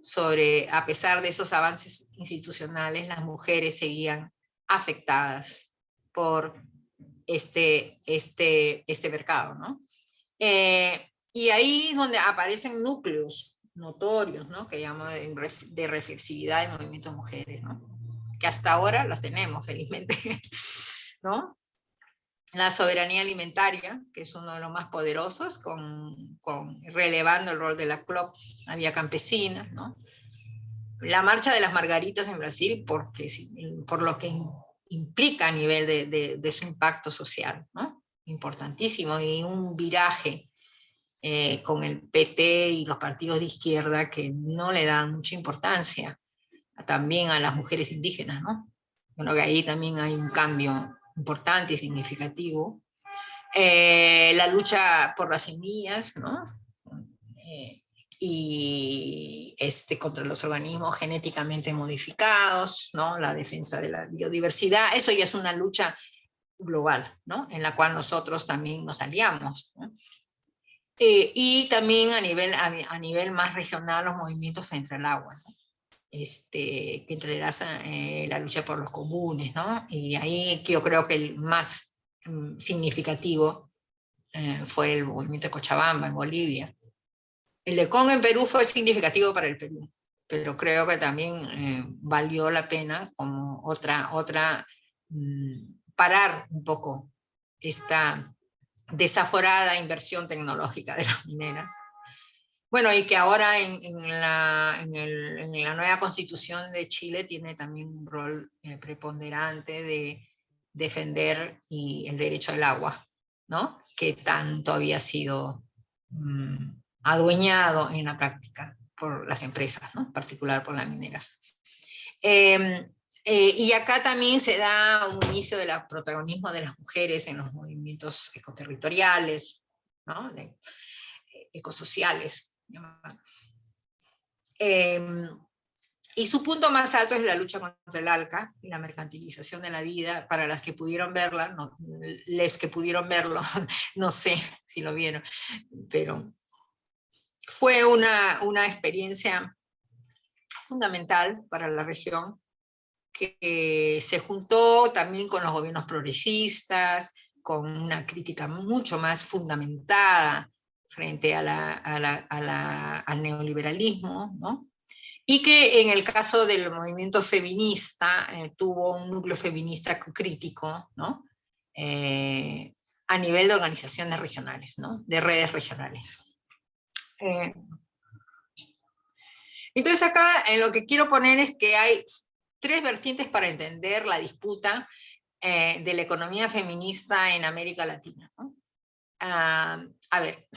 sobre, a pesar de esos avances institucionales, las mujeres seguían afectadas por este mercado, ¿no? Y ahí donde aparecen núcleos notorios, ¿no? Que llamo de reflexividad del movimiento de mujeres, ¿no? Que hasta ahora las tenemos, felizmente, ¿no? La soberanía alimentaria, que es uno de los más poderosos, relevando el rol de la CLOC, la vía campesina, ¿no? La marcha de las margaritas en Brasil, por lo que implica a nivel de su impacto social, ¿no? Importantísimo, y un viraje con el PT y los partidos de izquierda que no le dan mucha importancia también a las mujeres indígenas, ¿no? Bueno, que ahí también hay un cambio importante y significativo. La lucha por las semillas, ¿no? Y contra los organismos genéticamente modificados, ¿no? La defensa de la biodiversidad, eso ya es una lucha global, ¿no? En la cual nosotros también nos aliamos, ¿no? Y también a nivel más regional los movimientos frente al agua, ¿no? Que entrelaza la lucha por los comunes, ¿no? Y ahí yo creo que el más significativo fue el movimiento de Cochabamba en Bolivia. El de Congo en Perú fue significativo para el Perú, pero creo que también valió la pena como parar un poco esta desaforada inversión tecnológica de las mineras. Bueno, y que ahora en la nueva Constitución de Chile tiene también un rol preponderante de defender el derecho al agua, ¿no? Que tanto había sido adueñado en la práctica por las empresas, ¿no? En particular por las mineras. Y acá también se da un inicio del protagonismo de las mujeres en los movimientos ecoterritoriales, ¿no? Ecosociales. Y su punto más alto es la lucha contra el ALCA y la mercantilización de la vida. Para las que pudieron verla, les que pudieron verlo, no sé si lo vieron, pero fue una experiencia fundamental para la región, que se juntó también con los gobiernos progresistas, con una crítica mucho más fundamentada frente al neoliberalismo, ¿no? Y que en el caso del movimiento feminista tuvo un núcleo feminista crítico, ¿no? A nivel de organizaciones regionales, ¿no? De redes regionales. Entonces acá lo que quiero poner es que hay tres vertientes para entender la disputa de la economía feminista en América Latina, ¿no? A ver,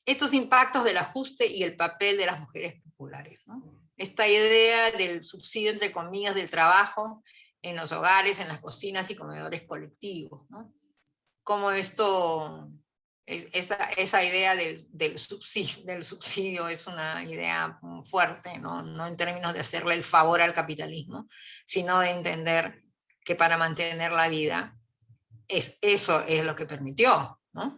estos impactos del ajuste y el papel de las mujeres populares, ¿no? Esta idea del subsidio, entre comillas, del trabajo en los hogares, en las cocinas y comedores colectivos, ¿no? Como esto, esa idea del subsidio es una idea fuerte, ¿no? No en términos de hacerle el favor al capitalismo, sino de entender que para mantener la vida, eso es lo que permitió, ¿no?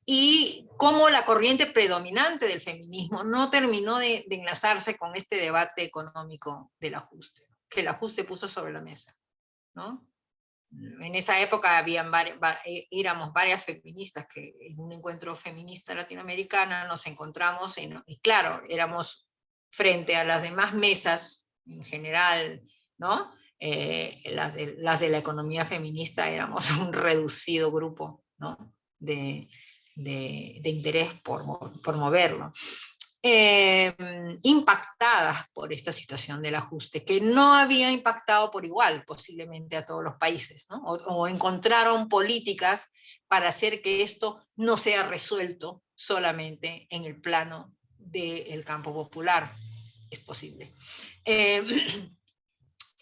Y cómo la corriente predominante del feminismo no terminó de enlazarse con este debate económico del ajuste, que el ajuste puso sobre la mesa, ¿no? En esa época éramos varias feministas que en un encuentro feminista latinoamericana nos encontramos, y claro, éramos frente a las demás mesas en general, ¿no? Las de la economía feminista éramos un reducido grupo, ¿no? de de interés por moverlo. Impactadas por esta situación del ajuste, que no había impactado por igual posiblemente a todos los países, ¿no? O encontraron políticas para hacer que esto no sea resuelto solamente en el plano del campo popular. Es posible.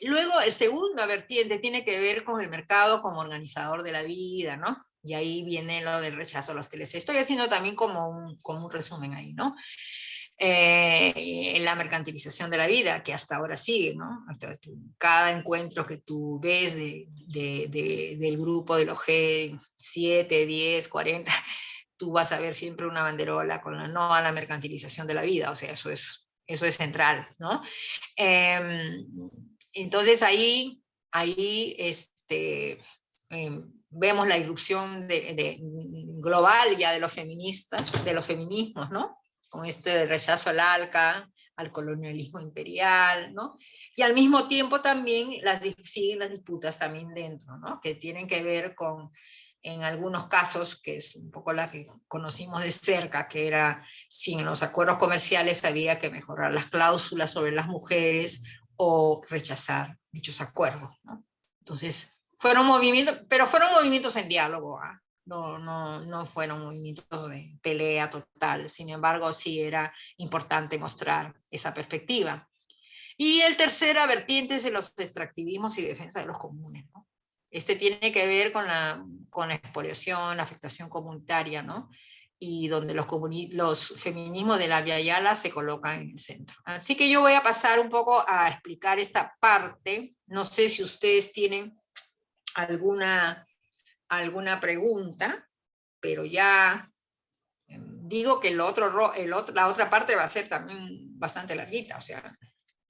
Luego, el segundo vertiente tiene que ver con el mercado como organizador de la vida, ¿no? Y ahí viene lo del rechazo a los que les estoy haciendo también como un resumen ahí, ¿no? La mercantilización de la vida, que hasta ahora sigue, ¿no? Cada encuentro que tú ves del grupo de los G7, 10, 40, tú vas a ver siempre una banderola con la no a la mercantilización de la vida, o sea, eso es central, ¿no? Entonces ahí vemos la irrupción global ya de los feministas, de los feminismos, ¿no? Con este rechazo al ALCA, al colonialismo imperial, ¿no? Y al mismo tiempo también siguen las disputas también dentro, ¿no? Que tienen que ver con, en algunos casos, que es un poco la que conocimos de cerca, que era si en los acuerdos comerciales había que mejorar las cláusulas sobre las mujeres o rechazar dichos acuerdos, ¿no? Entonces, fueron movimientos en diálogo, ¿eh? No fueron movimientos de pelea total, sin embargo sí era importante mostrar esa perspectiva. Y el tercera vertiente es de los extractivismos y defensa de los comunes, ¿no? Este tiene que ver con la expoliación, la afectación comunitaria, ¿no? Y donde los feminismos de la Via Yala se colocan en el centro. Así que yo voy a pasar un poco a explicar esta parte. No sé si ustedes tienen alguna pregunta, pero ya digo que la otra parte va a ser también bastante larguita, o sea,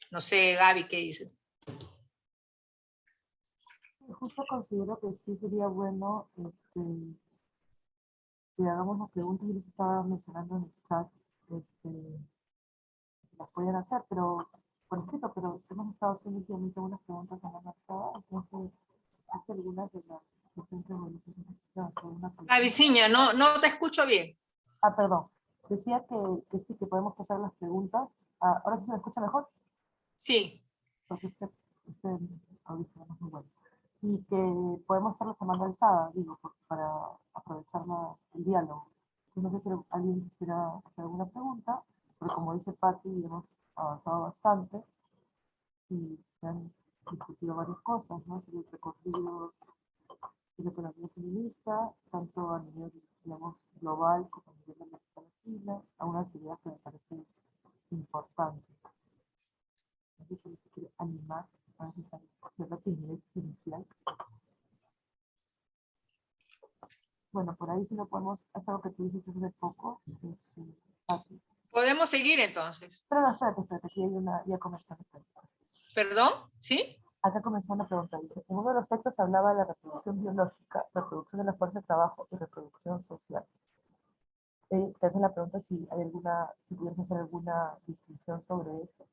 no sé, Gaby, ¿qué dices? Justo considero que sí sería bueno que hagamos las preguntas. Yo les estaba mencionando en el chat, las pueden hacer, pero por escrito, pero hemos estado haciendo últimamente unas preguntas en la avanzada, entonces hace algunas de las presentes Gabyciña, no te escucho bien. Ah, perdón. Decía que sí, que podemos pasar las preguntas. Ah, ¿ahora sí se me escucha mejor? Sí. Porque usted audífono no es muy bueno. Y que podemos hacerlo semana alzada, digo, para aprovechar el diálogo. No sé si alguien quisiera hacer alguna pregunta, pero como dice Patti, hemos avanzado bastante y se han discutido varias cosas, ¿no? Sobre el recorrido de la economía feminista, tanto a nivel, digamos, global como a nivel de América Latina, a unas ideas que me parecen importantes. No sé si se quiere animar a hacer la timidez inicial. Bueno, por ahí sí lo podemos hacer lo que tú dices hace poco. Fácil. Podemos seguir entonces. Pero no, espérate, aquí hay ya comenzó la pregunta. ¿Perdón? ¿Sí? Acá comenzó una pregunta, dice, en uno de los textos hablaba de la reproducción biológica, reproducción de la fuerza de trabajo y reproducción social. Te hacen la pregunta si pudieras hacer alguna distinción sobre eso.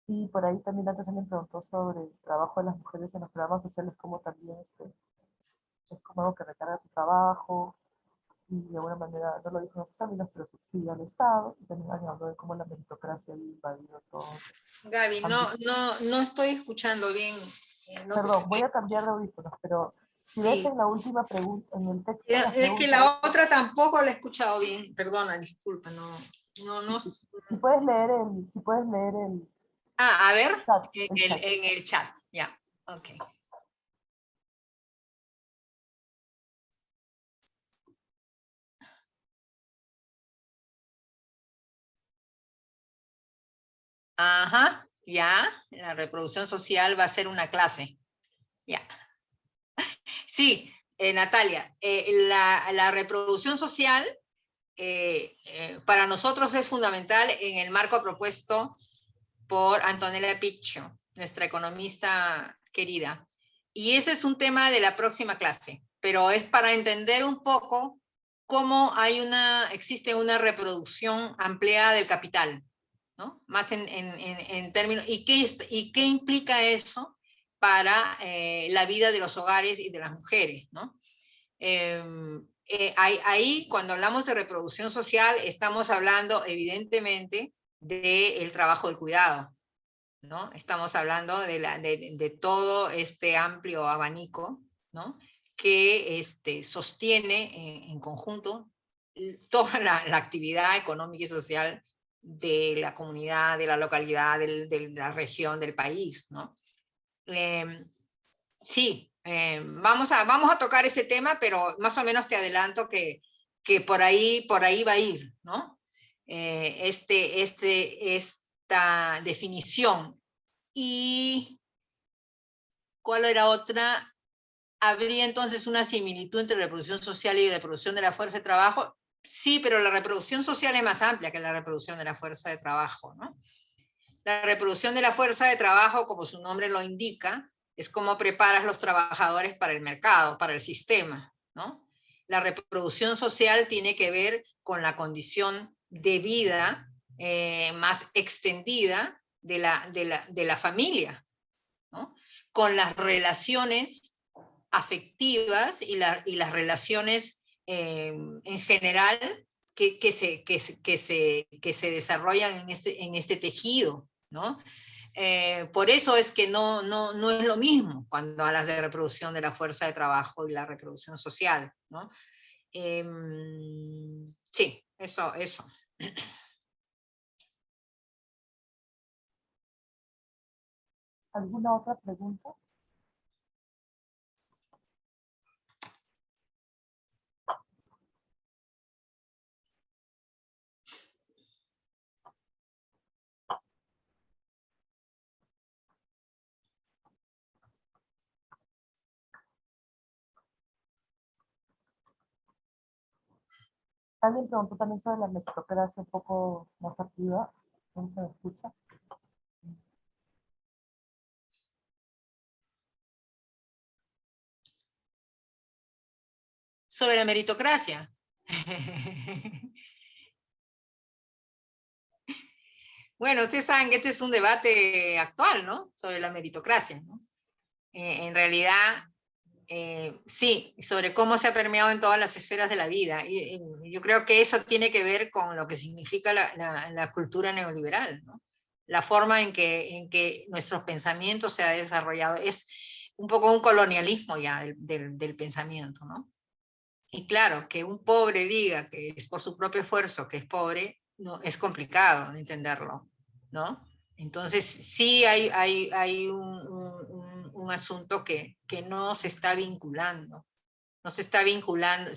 Y por ahí también antes alguien preguntó sobre el trabajo de las mujeres en los programas sociales, como también es como algo que recarga su trabajo, y de alguna manera, no lo dijo en esos términos, pero subsidia al Estado, y también habló de cómo la meritocracia había invadido todo. Gaby, no estoy escuchando bien. Perdón, voy a cambiar de audífonos, pero si ves en la última pregunta, en el texto. Es que la otra tampoco la he escuchado bien. Perdona, disculpa, no. Si puedes leer el. Ah, a ver, Chat, en el chat, ya, ok. Ajá, ya, la reproducción social va a ser una clase, ya. Sí, Natalia, la reproducción social para nosotros es fundamental en el marco propuesto por Antonella Piccio, nuestra economista querida. Y ese es un tema de la próxima clase, pero es para entender un poco cómo existe una reproducción ampliada del capital, ¿no? Más en términos, ¿y qué implica eso para la vida de los hogares y de las mujeres, ¿no? ahí, cuando hablamos de reproducción social, estamos hablando evidentemente del trabajo del cuidado, ¿no? Estamos hablando de todo este amplio abanico, ¿no? Que sostiene en conjunto toda la actividad económica y social de la comunidad, de la localidad, de la región, del país, ¿no? Sí, vamos a tocar ese tema, pero más o menos te adelanto que por ahí va a ir, ¿no? Esta definición. ¿Y cuál era otra? ¿Habría entonces una similitud entre reproducción social y reproducción de la fuerza de trabajo? Sí, pero la reproducción social es más amplia que la reproducción de la fuerza de trabajo, ¿no? La reproducción de la fuerza de trabajo, como su nombre lo indica, es cómo preparas los trabajadores para el mercado, para el sistema, ¿no? La reproducción social tiene que ver con la condición de vida más extendida de la familia, ¿no? Con las relaciones afectivas y las relaciones en general que se desarrollan en este tejido, ¿no? Por eso es que no es lo mismo cuando hablas de reproducción de la fuerza de trabajo y la reproducción social, ¿no? Sí, eso. ¿Alguna otra pregunta? Alguien preguntó también sobre la meritocracia un poco más activa. ¿Cómo se me escucha? Sobre la meritocracia. Bueno, ustedes saben que este es un debate actual, ¿no? Sobre la meritocracia, ¿no? En realidad, sí, sobre cómo se ha permeado en todas las esferas de la vida. Y yo creo que eso tiene que ver con lo que significa la cultura neoliberal, ¿no? La forma en que nuestros pensamientos se ha desarrollado. Es un poco un colonialismo ya del pensamiento, ¿no? Y claro, que un pobre diga que es por su propio esfuerzo que es pobre, no, es complicado de entenderlo, ¿no? Entonces sí hay un asunto que no se está vinculando, se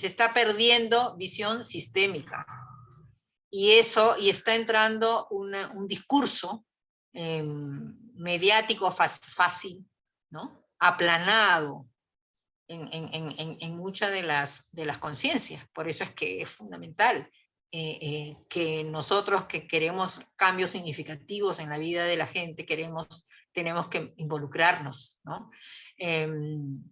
está perdiendo visión sistémica. Y está entrando un discurso mediático fácil, ¿no? Aplanado, en muchas de las conciencias. Por eso es que es fundamental que nosotros que queremos cambios significativos en la vida de la gente, tenemos que involucrarnos, ¿no?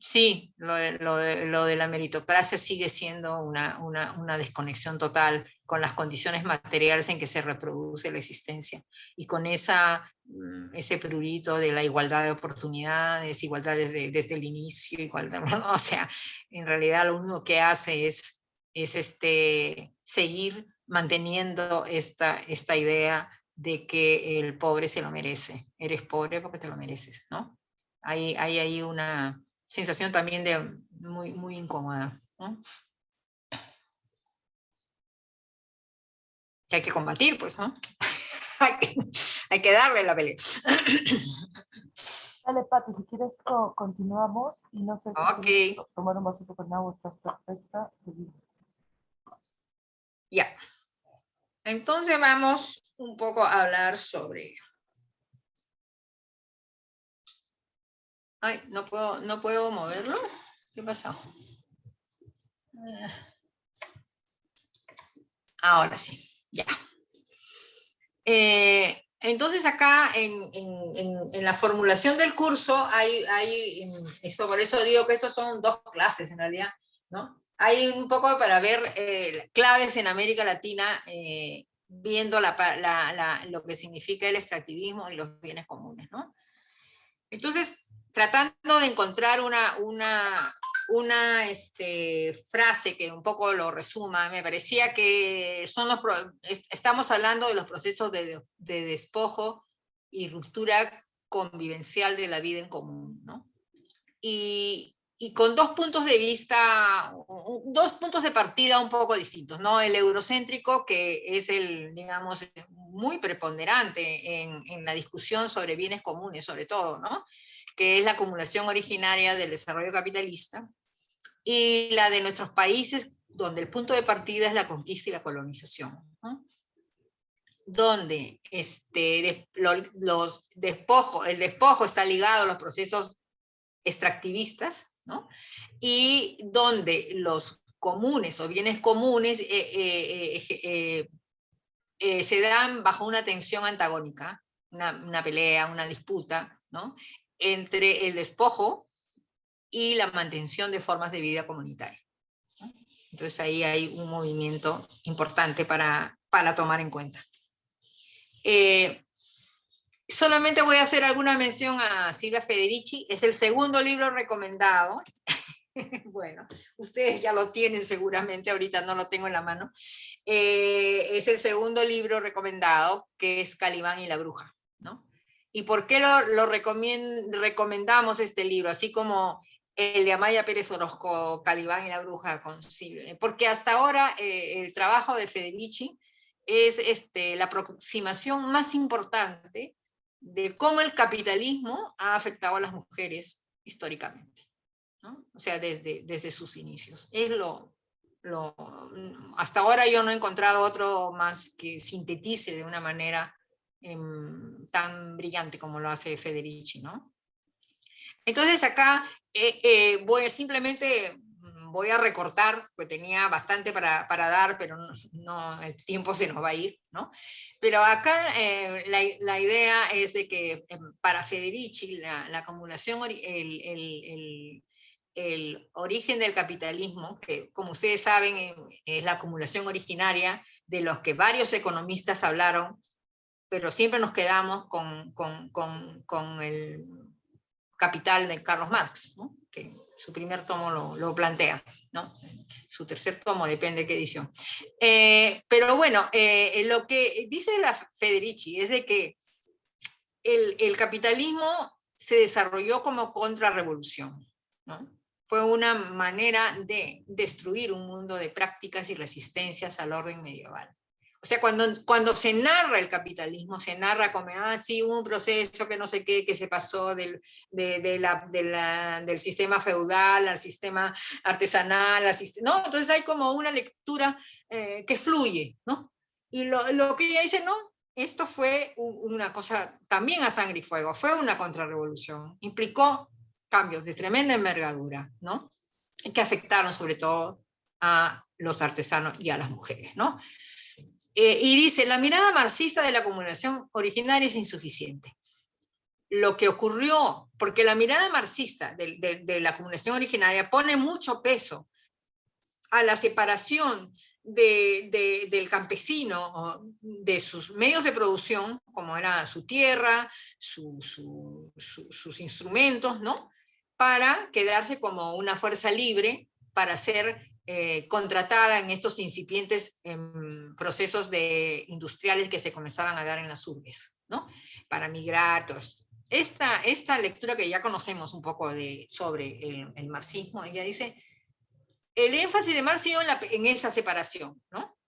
Sí, lo de la meritocracia sigue siendo una desconexión total con las condiciones materiales en que se reproduce la existencia y con ese prurito de la igualdad de oportunidades, igualdad desde el inicio, igualdad, o sea, en realidad lo único que hace es seguir manteniendo esta idea de que el pobre se lo merece. Eres pobre porque te lo mereces, ¿no? Hay ahí una sensación también de muy incómoda, ¿no? Que hay que combatir, pues, ¿no? hay que darle la pelea. Dale, Pati, si quieres continuamos y no sé si quieres tomar un vasito con agua, estás perfecta, seguimos. Ya. Entonces vamos un poco a hablar sobre... Ay, no puedo moverlo. ¿Qué pasó? Ahora sí, ya. Entonces acá en la formulación del curso por eso digo que estos son 2 clases en realidad, ¿no? Hay un poco para ver claves en América Latina, viendo lo que significa el extractivismo y los bienes comunes, ¿no? Entonces, tratando de encontrar una una frase que un poco lo resuma. Me parecía que estamos hablando de los procesos de despojo y ruptura convivencial de la vida en común, ¿no? Y con dos puntos de vista, dos puntos de partida un poco distintos, ¿no? El eurocéntrico, que es digamos, muy preponderante en la discusión sobre bienes comunes, sobre todo, ¿no? Que es la acumulación originaria del desarrollo capitalista, y la de nuestros países, donde el punto de partida es la conquista y la colonización, ¿no? Donde el despojo está ligado a los procesos extractivistas, ¿no? Y donde los comunes o bienes comunes se dan bajo una tensión antagónica, una pelea, una disputa, ¿no? Entre el despojo y la mantención de formas de vida comunitaria. Entonces ahí hay un movimiento importante para tomar en cuenta. Solamente voy a hacer alguna mención a Silvia Federici, es el segundo libro recomendado. Bueno, ustedes ya lo tienen seguramente, ahorita no lo tengo en la mano. Es el segundo libro recomendado, que es Calibán y la bruja, ¿no? ¿Y por qué lo recomendamos este libro? Así como el de Amaya Pérez Orozco, Calibán y la bruja, con Silvia. Porque hasta ahora el trabajo de Federici es la aproximación más importante de cómo el capitalismo ha afectado a las mujeres históricamente, ¿no? O sea, desde sus inicios. Es hasta ahora yo no he encontrado otro más que sintetice de una manera tan brillante como lo hace Federici, ¿no? Entonces acá simplemente voy a recortar, porque tenía bastante para dar, pero no, el tiempo se nos va a ir, ¿no? Pero acá la idea es de que para Federici la acumulación, el origen del capitalismo, que como ustedes saben es la acumulación originaria de los que varios economistas hablaron, pero siempre nos quedamos con el Capital de Carlos Marx, ¿no? Que su primer tomo lo plantea, ¿no? Su tercer tomo, depende de qué edición. Pero bueno, lo que dice la Federici es de que el capitalismo se desarrolló como contrarrevolución, ¿no? Fue una manera de destruir un mundo de prácticas y resistencias al orden medieval. O sea, cuando se narra el capitalismo, se narra como, sí, hubo un proceso que no sé qué, que se pasó del sistema feudal al sistema artesanal, ¿no? Entonces hay como una lectura que fluye, ¿no? Y lo que ella dice, no, esto fue una cosa también a sangre y fuego, fue una contrarrevolución, implicó cambios de tremenda envergadura, ¿no? Que afectaron sobre todo a los artesanos y a las mujeres, ¿no? Y dice, la mirada marxista de la acumulación originaria es insuficiente. Lo que ocurrió, porque la mirada marxista de la acumulación originaria pone mucho peso a la separación del campesino, de sus medios de producción, como era su tierra, sus instrumentos, ¿no? Para quedarse como una fuerza libre para ser contratada en estos incipientes procesos industriales que se comenzaban a dar en las urbes, ¿no? Para migrar, todo esto. Esta lectura que ya conocemos un poco sobre el marxismo, ella dice, el énfasis de Marx iba en esa separación, ¿no?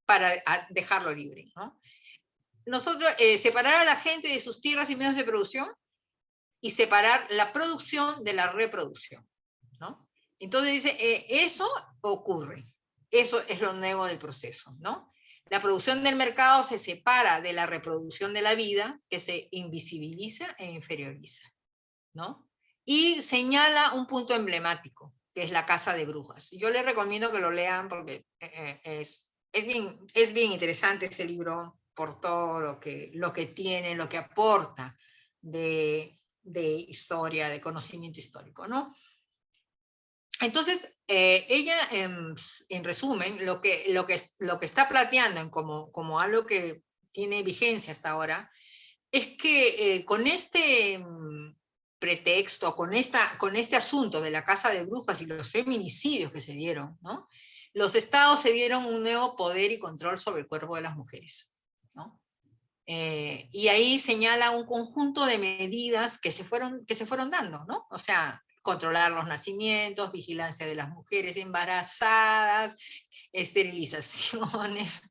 Para dejarlo libre, ¿no? Nosotros, separar a la gente de sus tierras y medios de producción y separar la producción de la reproducción, ¿no? Entonces dice, eso ocurre, eso es lo nuevo del proceso, ¿no? La producción del mercado se separa de la reproducción de la vida, que se invisibiliza e inferioriza, ¿no? Y señala un punto emblemático, que es La Casa de Brujas. Yo les recomiendo que lo lean porque es bien interesante ese libro por todo lo que tiene, lo que aporta de historia, de conocimiento histórico, ¿no? Entonces, ella, en resumen, lo que está planteando como algo que tiene vigencia hasta ahora, es que con este pretexto, con este asunto de la casa de brujas y los feminicidios que se dieron, ¿no? Los estados se dieron un nuevo poder y control sobre el cuerpo de las mujeres, ¿no? Y ahí señala un conjunto de medidas que se fueron dando, ¿no? O sea, controlar los nacimientos, vigilancia de las mujeres embarazadas, esterilizaciones,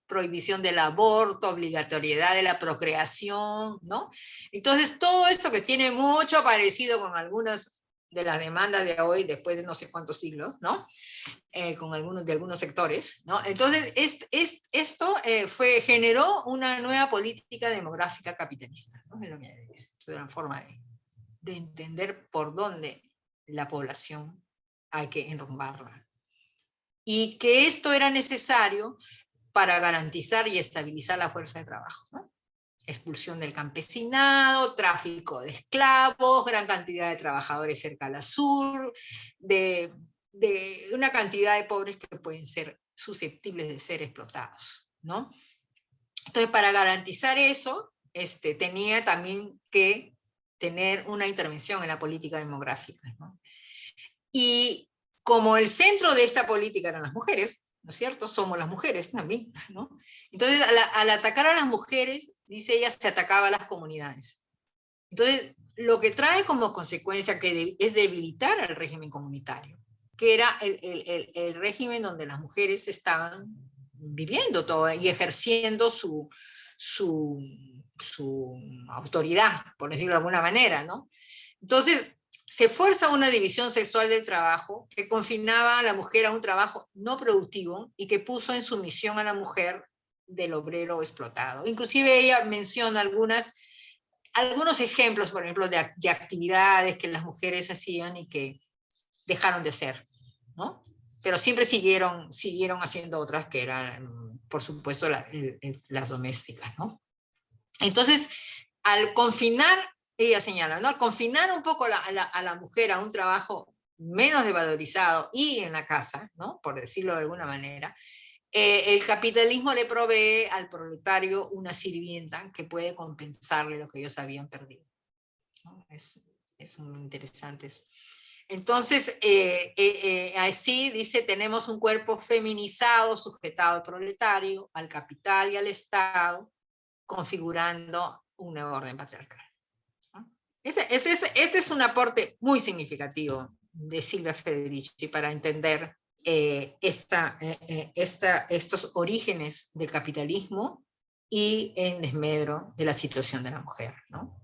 prohibición del aborto, obligatoriedad de la procreación, ¿no? Entonces, todo esto que tiene mucho parecido con algunas de las demandas de hoy, después de no sé cuántos siglos, ¿no? Con algunos sectores, ¿no? Entonces, esto generó una nueva política demográfica capitalista, ¿no? Es una forma de entender por dónde la población hay que enrumbarla. Y que esto era necesario para garantizar y estabilizar la fuerza de trabajo, ¿no? Expulsión del campesinado, tráfico de esclavos, gran cantidad de trabajadores cerca al sur, de una cantidad de pobres que pueden ser susceptibles de ser explotados, ¿no? Entonces, para garantizar eso, tenía también que tener una intervención en la política demográfica, ¿no? Y como el centro de esta política eran las mujeres, ¿no es cierto? Somos las mujeres también, ¿no? Entonces, al atacar a las mujeres, dice ella, se atacaba a las comunidades. Entonces, lo que trae como consecuencia es debilitar al régimen comunitario, que era el régimen donde las mujeres estaban viviendo todo y ejerciendo su autoridad, por decirlo de alguna manera, ¿no? Entonces, se fuerza una división sexual del trabajo que confinaba a la mujer a un trabajo no productivo y que puso en sumisión a la mujer del obrero explotado. Inclusive ella menciona algunos ejemplos, por ejemplo, de actividades que las mujeres hacían y que dejaron de hacer, ¿no? Pero siempre siguieron haciendo otras que eran, por supuesto, las domésticas, ¿no? Entonces, al confinar, ella señala, ¿no? Al confinar un poco a la mujer a un trabajo menos devalorizado y en la casa, ¿no? Por decirlo de alguna manera, el capitalismo le provee al proletario una sirvienta que puede compensarle lo que ellos habían perdido, ¿no? Es muy interesante eso. Entonces, así dice, tenemos un cuerpo feminizado, sujetado al proletario, al capital y al Estado, configurando un nuevo orden patriarcal. Este es un aporte muy significativo de Silvia Federici para entender estos orígenes del capitalismo y en desmedro de la situación de la mujer, ¿no?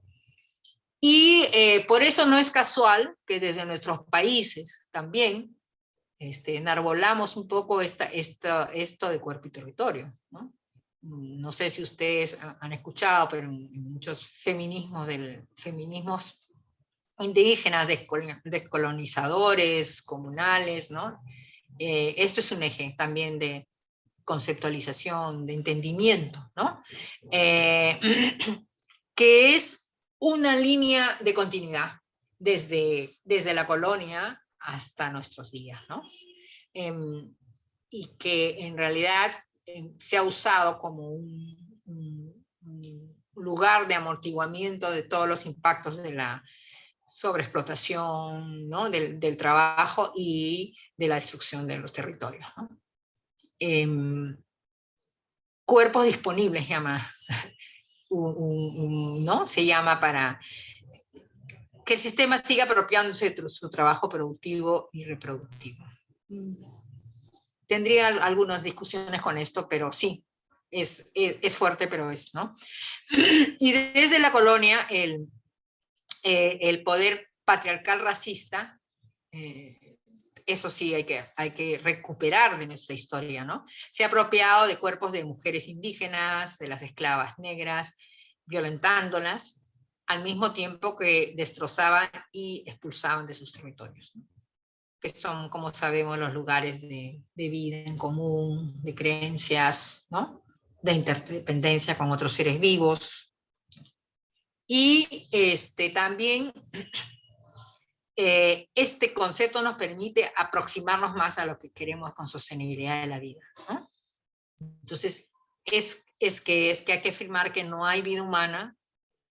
Y por eso no es casual que desde nuestros países también enarbolamos un poco esto de cuerpo y territorio, ¿no? No sé si ustedes han escuchado, pero en muchos feminismos indígenas, descolonizadores, comunales, ¿no? Esto es un eje también de conceptualización, de entendimiento, ¿no? Que es una línea de continuidad desde la colonia hasta nuestros días, ¿no? Y que en realidad se ha usado como un lugar de amortiguamiento de todos los impactos de la sobreexplotación, ¿no? del trabajo y de la destrucción de los territorios, ¿no? Cuerpos disponibles llama, ¿no? Se llama para que el sistema siga apropiándose de su trabajo productivo y reproductivo. Tendría algunas discusiones con esto, pero sí, es fuerte, pero es, ¿no? Y desde la colonia, el poder patriarcal racista, eso sí hay que recuperar de nuestra historia, ¿no? Se ha apropiado de cuerpos de mujeres indígenas, de las esclavas negras, violentándolas, al mismo tiempo que destrozaban y expulsaban de sus territorios, ¿no? Que son, como sabemos, los lugares de vida en común, de creencias, ¿no? De interdependencia con otros seres vivos. Y también este concepto nos permite aproximarnos más a lo que queremos con sostenibilidad de la vida, ¿no? Entonces, es que hay que afirmar que no hay vida humana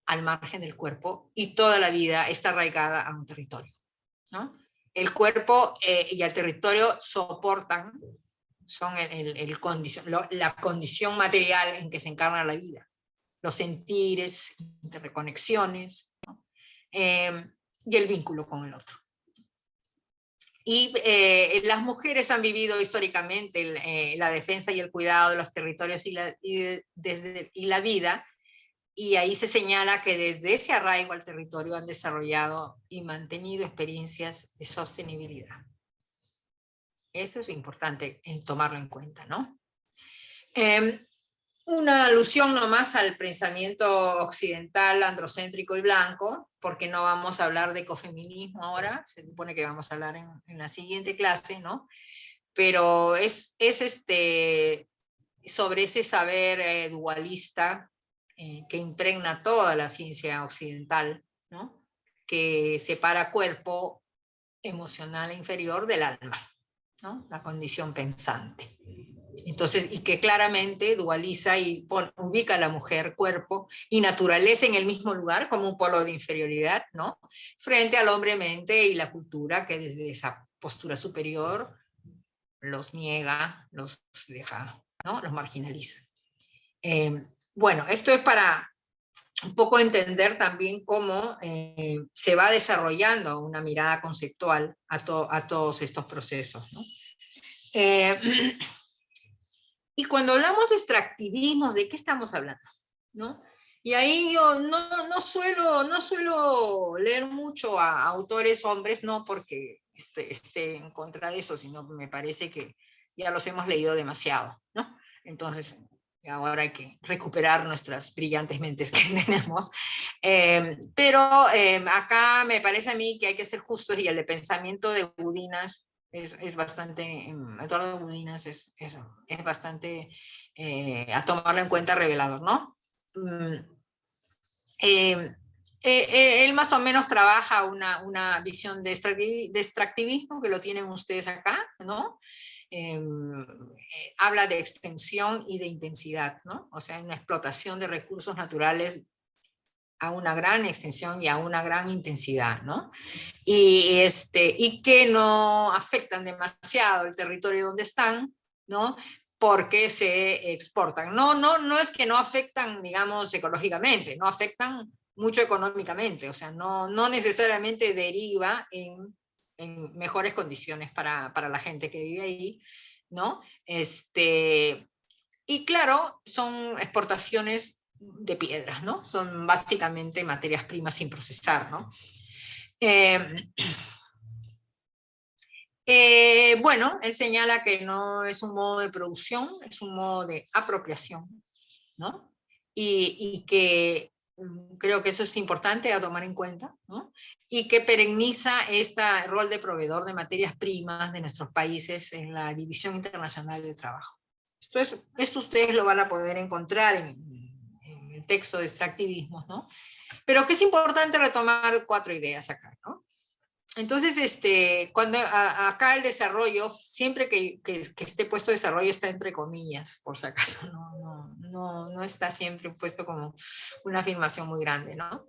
al margen del cuerpo y toda la vida está arraigada a un territorio, ¿no? El cuerpo y el territorio soportan, son la condición material en que se encarna la vida, los sentires, interconexiones, ¿no? Y el vínculo con el otro. Y las mujeres han vivido históricamente la defensa y el cuidado de los territorios y la vida, y ahí se señala que desde ese arraigo al territorio han desarrollado y mantenido experiencias de sostenibilidad. Eso es importante tomarlo en cuenta, ¿no? Una alusión nomás al pensamiento occidental, androcéntrico y blanco, porque no vamos a hablar de ecofeminismo ahora, se supone que vamos a hablar en la siguiente clase, ¿no? Pero es sobre ese saber dualista que impregna toda la ciencia occidental, ¿no? Que separa cuerpo emocional inferior del alma, ¿no? La condición pensante. Entonces, y que claramente dualiza y ubica a la mujer, cuerpo y naturaleza en el mismo lugar como un polo de inferioridad, ¿no? Frente al hombre, mente y la cultura, que desde esa postura superior los niega, los deja, ¿no? Los marginaliza. Bueno, esto es para un poco entender también cómo se va desarrollando una mirada conceptual a todos estos procesos, ¿no? Y cuando hablamos de extractivismos, ¿de qué estamos hablando? ¿No? Y ahí yo no suelo leer mucho a autores hombres, no porque esté en contra de eso, sino me parece que ya los hemos leído demasiado, ¿no? Entonces, ahora hay que recuperar nuestras brillantes mentes que tenemos. Pero acá me parece a mí que hay que ser justos, y el de pensamiento de Budinas es bastante, Eduardo Budinas es bastante a tomarlo en cuenta revelador, ¿no? Él más o menos trabaja una visión de extractivismo, que lo tienen ustedes acá, ¿no? Habla de extensión y de intensidad, ¿no? O sea, una explotación de recursos naturales a una gran extensión y a una gran intensidad, ¿no? Y que no afectan demasiado el territorio donde están, ¿no? Porque se exportan. No es que no afectan, digamos, ecológicamente, no afectan mucho económicamente, o sea, no necesariamente deriva en mejores condiciones para la gente que vive ahí, ¿no? Y claro, son exportaciones de piedras, ¿no? Son básicamente materias primas sin procesar, ¿no? Bueno, él señala que no es un modo de producción, es un modo de apropiación, ¿no? Y que creo que eso es importante a tomar en cuenta, ¿no? Y que perenniza este rol de proveedor de materias primas de nuestros países en la División Internacional del Trabajo. Esto ustedes lo van a poder encontrar en el texto de extractivismos, ¿no? Pero que es importante retomar 4 ideas acá, ¿no? Entonces, cuando acá el desarrollo, siempre que esté puesto desarrollo está entre comillas, por si acaso, no está siempre puesto como una afirmación muy grande, ¿no?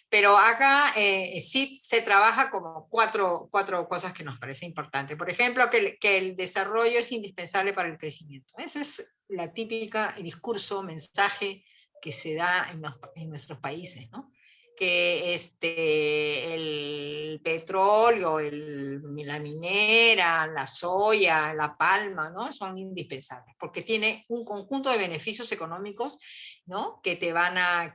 Pero acá sí se trabaja como cuatro cosas que nos parece importante. Por ejemplo, que el desarrollo es indispensable para el crecimiento. Ese es la típica discurso, mensaje que se da en nuestros países, ¿no? Que el petróleo, la minera, la soya, la palma, ¿no? Son indispensables, porque tiene un conjunto de beneficios económicos, ¿no? Que te van a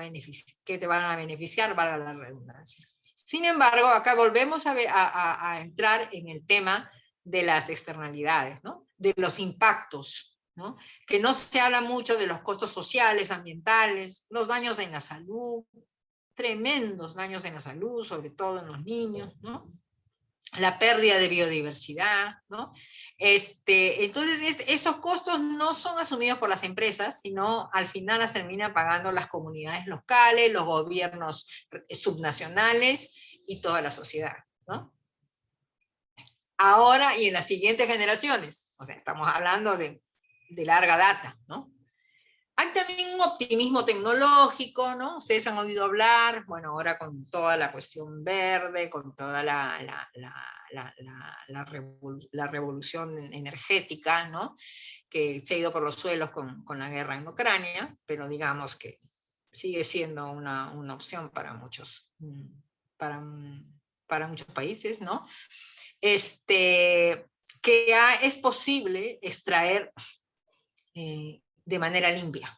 beneficiar, valga la redundancia. Sin embargo, acá volvemos a entrar en el tema de las externalidades, ¿no? De los impactos, ¿no? Que no se habla mucho de los costos sociales, ambientales, los daños en la salud, tremendos daños en la salud, sobre todo en los niños, ¿no? La pérdida de biodiversidad, ¿no? Entonces, esos costos no son asumidos por las empresas, sino al final las terminan pagando las comunidades locales, los gobiernos subnacionales y toda la sociedad, ¿no? Ahora y en las siguientes generaciones, o sea, estamos hablando de larga data, ¿no? Hay también un optimismo tecnológico, ¿no? Ustedes han oído hablar, bueno, ahora con toda la cuestión verde, con toda la revolución energética, ¿no? Que se ha ido por los suelos con la guerra en Ucrania, pero digamos que sigue siendo una opción para muchos, para muchos países, ¿no? Es posible extraer de manera limpia,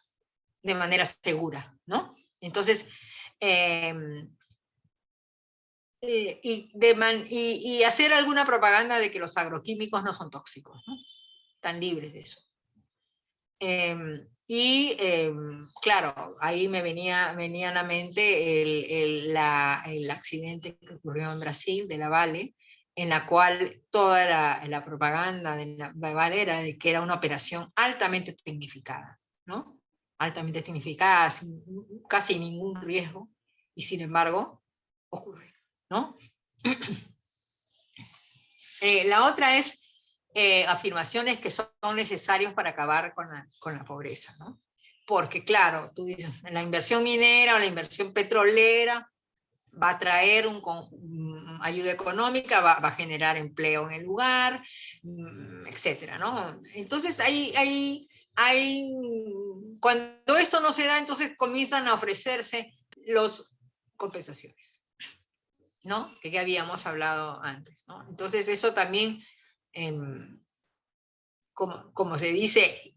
de manera segura, ¿no? Entonces, y hacer alguna propaganda de que los agroquímicos no son tóxicos, ¿no? Están libres de eso. Claro, ahí me venía a la mente el accidente que ocurrió en Brasil, de la Vale, en la cual toda la propaganda de la Vale era de que era una operación altamente tecnificada, ¿no? Altamente tecnificada, sin casi ningún riesgo, y sin embargo, ocurre, ¿no? La otra es afirmaciones que son necesarios para acabar con la pobreza, ¿no? Porque claro, tú dices, la inversión minera o la inversión petrolera va a traer ayuda económica, va a generar empleo en el lugar, etcétera, ¿no? Entonces cuando esto no se da, entonces comienzan a ofrecerse las compensaciones, ¿no? Que ya habíamos hablado antes, ¿no? Entonces eso también, como se dice,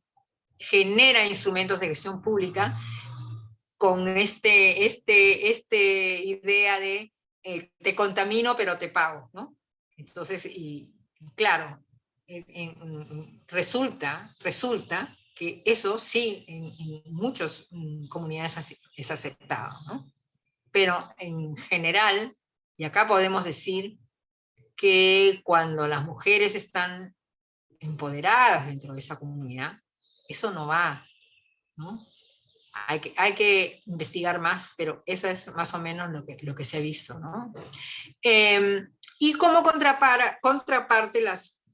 genera instrumentos de gestión pública con idea de te contamino pero te pago, ¿no? Entonces, y claro, resulta que eso sí en muchas comunidades es aceptado, ¿no? Pero en general, y acá podemos decir que cuando las mujeres están empoderadas dentro de esa comunidad, eso no va, ¿no? Hay que investigar más, pero eso es más o menos lo que se ha visto, ¿no? Y como contraparte, las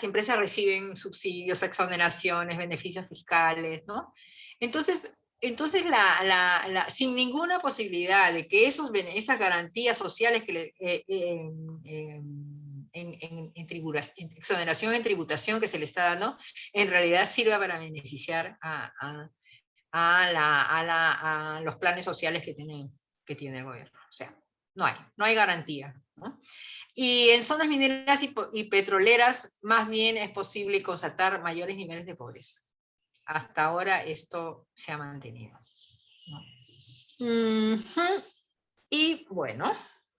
empresas reciben subsidios, exoneraciones, beneficios fiscales, ¿no? Entonces sin ninguna posibilidad de que esas garantías sociales que en exoneración en tributación que se le está dando, en realidad sirva para beneficiar a los planes sociales que tiene el gobierno. O sea, no hay garantía, ¿no? Y en zonas mineras y petroleras, más bien es posible constatar mayores niveles de pobreza. Hasta ahora esto se ha mantenido, ¿no? Y bueno,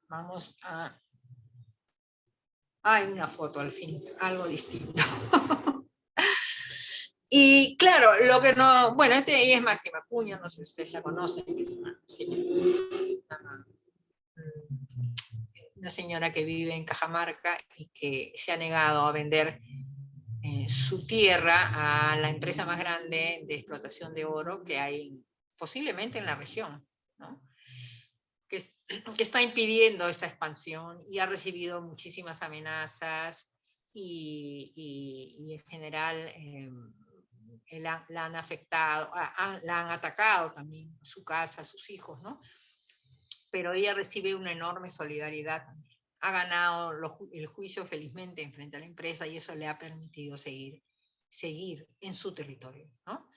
vamos a... Hay una foto al fin, algo distinto. Y claro, lo que no... Bueno, es Máxima Acuña, no sé si ustedes la conocen, es una señora que vive en Cajamarca y que se ha negado a vender su tierra a la empresa más grande de explotación de oro que hay posiblemente en la región, ¿no? que está impidiendo esa expansión y ha recibido muchísimas amenazas y en general la han afectado, la han atacado también, su casa, sus hijos, ¿no? Pero ella recibe una enorme solidaridad también. Ha ganado el juicio felizmente en frente a la empresa y eso le ha permitido seguir en su territorio, ¿no?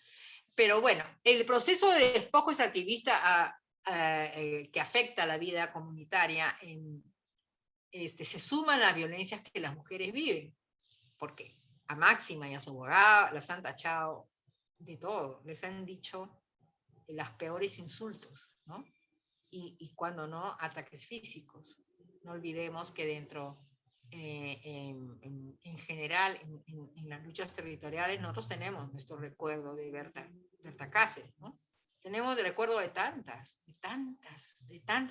Pero bueno, el proceso de despojo extractivista que afecta a la vida comunitaria se suman las violencias que las mujeres viven, porque a Máxima y a su abogada las han tachado de todo, les han dicho los peores insultos, ¿no? Y cuando no, ataques físicos. No olvidemos que dentro, en general, en las luchas territoriales, nosotros tenemos nuestro recuerdo de Berta Cáceres, ¿no? Tenemos el recuerdo de tantas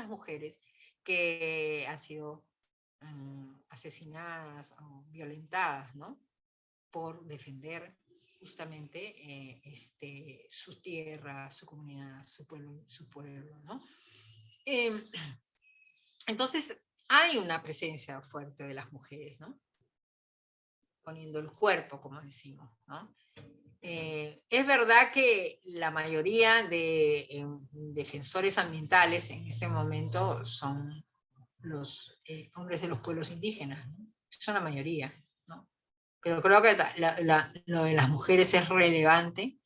mujeres que han sido asesinadas o violentadas, ¿no? Por defender justamente su tierra, su comunidad, su pueblo, ¿no? Entonces, hay una presencia fuerte de las mujeres, ¿no? Poniendo el cuerpo, como decimos, ¿no? es verdad que la mayoría de defensores ambientales en este momento son los hombres de los pueblos indígenas, ¿no? Son la mayoría, ¿no? Pero creo que lo de las mujeres es relevante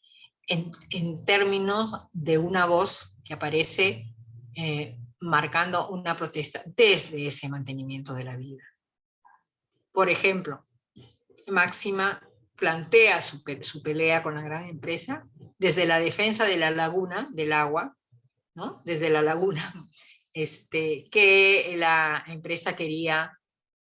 en términos de una voz que aparece marcando una protesta desde ese mantenimiento de la vida. Por ejemplo, Máxima plantea su pelea con la gran empresa desde la defensa de la laguna, del agua, ¿no? Desde la laguna, que la empresa quería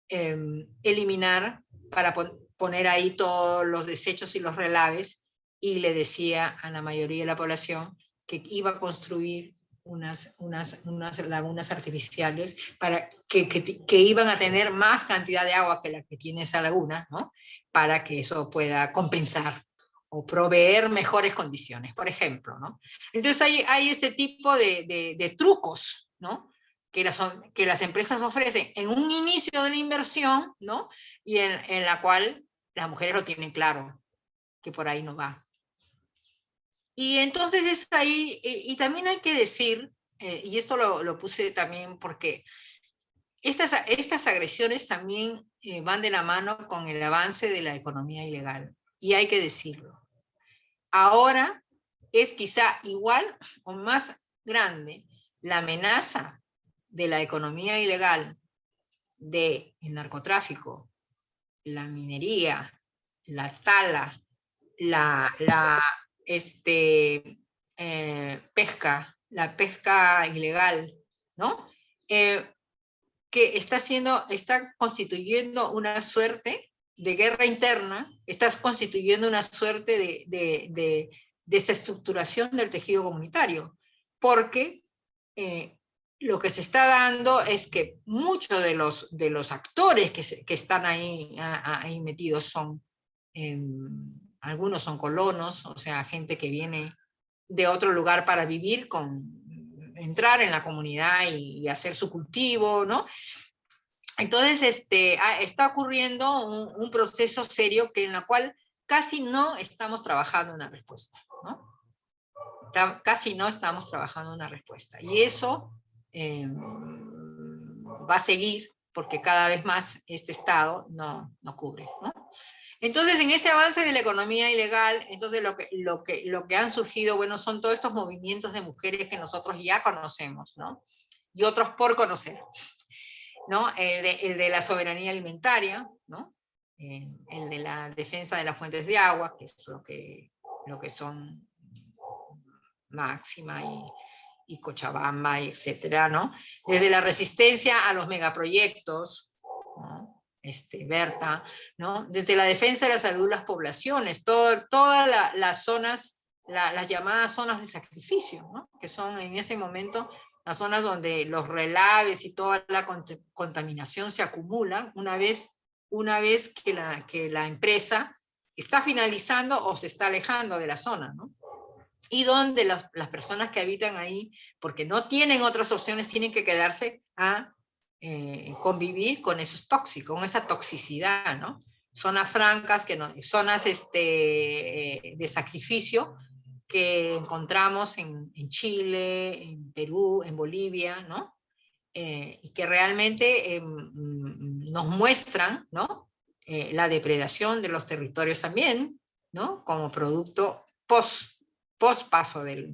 eliminar para poner ahí todos los desechos y los relaves, y le decía a la mayoría de la población que iba a construir unas lagunas artificiales para que iban a tener más cantidad de agua que la que tiene esa laguna, ¿no? Para que eso pueda compensar o proveer mejores condiciones, por ejemplo, ¿no? Entonces hay este tipo de trucos, ¿no? Que las empresas ofrecen en un inicio de la inversión, ¿no? Y en la cual las mujeres lo tienen claro, que por ahí no va. Y entonces es ahí, y también hay que decir, y esto lo puse también porque estas agresiones también van de la mano con el avance de la economía ilegal, y hay que decirlo. Ahora es quizá igual o más grande la amenaza de la economía ilegal, del narcotráfico, la minería, la tala, la pesca ilegal, ¿no? Que está constituyendo una suerte de guerra interna, está constituyendo una suerte de desestructuración del tejido comunitario, porque lo que se está dando es que muchos de los actores que están ahí metidos son, algunos son colonos, o sea, gente que viene de otro lugar para vivir, entrar en la comunidad y hacer su cultivo, ¿no? Entonces, está ocurriendo un proceso serio en el cual casi no estamos trabajando una respuesta, ¿no? Casi no estamos trabajando una respuesta. Y eso va a seguir porque cada vez más este Estado no cubre, ¿no? Entonces, en este avance de la economía ilegal, entonces lo que han surgido, bueno, son todos estos movimientos de mujeres que nosotros ya conocemos, ¿no? Y otros por conocer, ¿no? El de la soberanía alimentaria, ¿no? El de la defensa de las fuentes de agua, que es lo que son Máxima y Cochabamba, y etcétera, ¿no? Desde la resistencia a los megaproyectos, ¿no? Berta, ¿no? Desde la defensa de la salud de las poblaciones, todas las zonas, las llamadas zonas de sacrificio, ¿no? Que son en este momento las zonas donde los relaves y toda la contaminación se acumulan una vez que la empresa está finalizando o se está alejando de la zona, ¿no? Y donde las personas que habitan ahí, porque no tienen otras opciones, tienen que quedarse a convivir con esos tóxicos, con esa toxicidad, ¿no? Zonas francas, zonas de sacrificio que encontramos en Chile, en Perú, en Bolivia, ¿no? Y que realmente nos muestran, ¿no? La depredación de los territorios también, ¿no? Como producto post paso de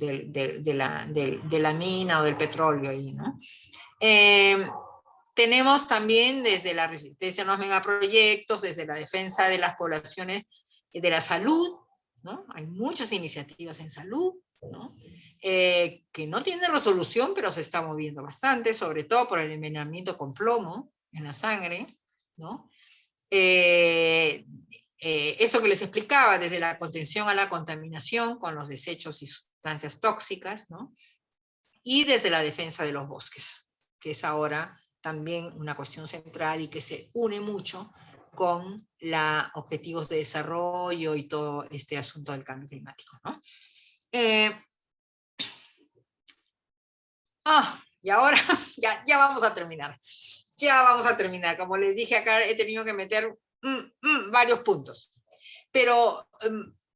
la mina o del petróleo ahí, ¿no? Tenemos también desde la resistencia a los megaproyectos, desde la defensa de las poblaciones, de la salud, ¿no? Hay muchas iniciativas en salud, ¿no? Que no tienen resolución, pero se está moviendo bastante, sobre todo por el envenenamiento con plomo en la sangre, ¿no? Esto que les explicaba, desde la contención a la contaminación con los desechos y sustancias tóxicas, ¿no? Y desde la defensa de los bosques, que es ahora también una cuestión central y que se une mucho con los objetivos de desarrollo y todo este asunto del cambio climático, ¿no? Y ahora ya vamos a terminar. Ya vamos a terminar. Como les dije acá, he tenido que meter varios puntos. Pero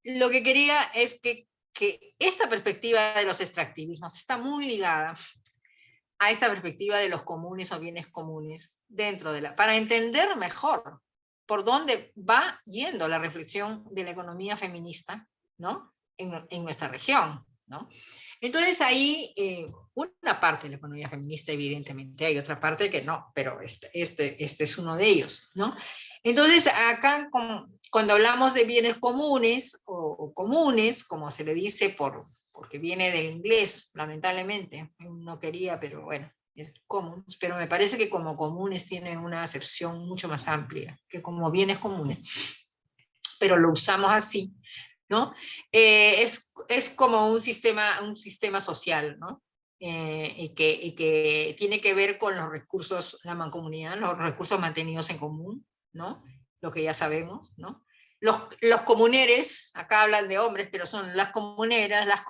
lo que quería es que esa perspectiva de los extractivismos está muy ligada a esta perspectiva de los comunes o bienes comunes dentro de para entender mejor por dónde va yendo la reflexión de la economía feminista, ¿no? En nuestra región, ¿no? Entonces ahí una parte de la economía feminista, evidentemente, hay otra parte que no, pero este es uno de ellos, ¿no? Entonces acá cuando hablamos de bienes comunes o comunes, como se le dice porque viene del inglés, lamentablemente, no quería, pero bueno, es comunes, pero me parece que como comunes tienen una acepción mucho más amplia que como bienes comunes, pero lo usamos así, ¿no? Es como un sistema social, ¿no? Y que tiene que ver con los recursos, la mancomunidad, los recursos mantenidos en común, ¿no? Lo que ya sabemos, ¿no? Los comuneres, acá hablan de hombres, pero son las comuneras, los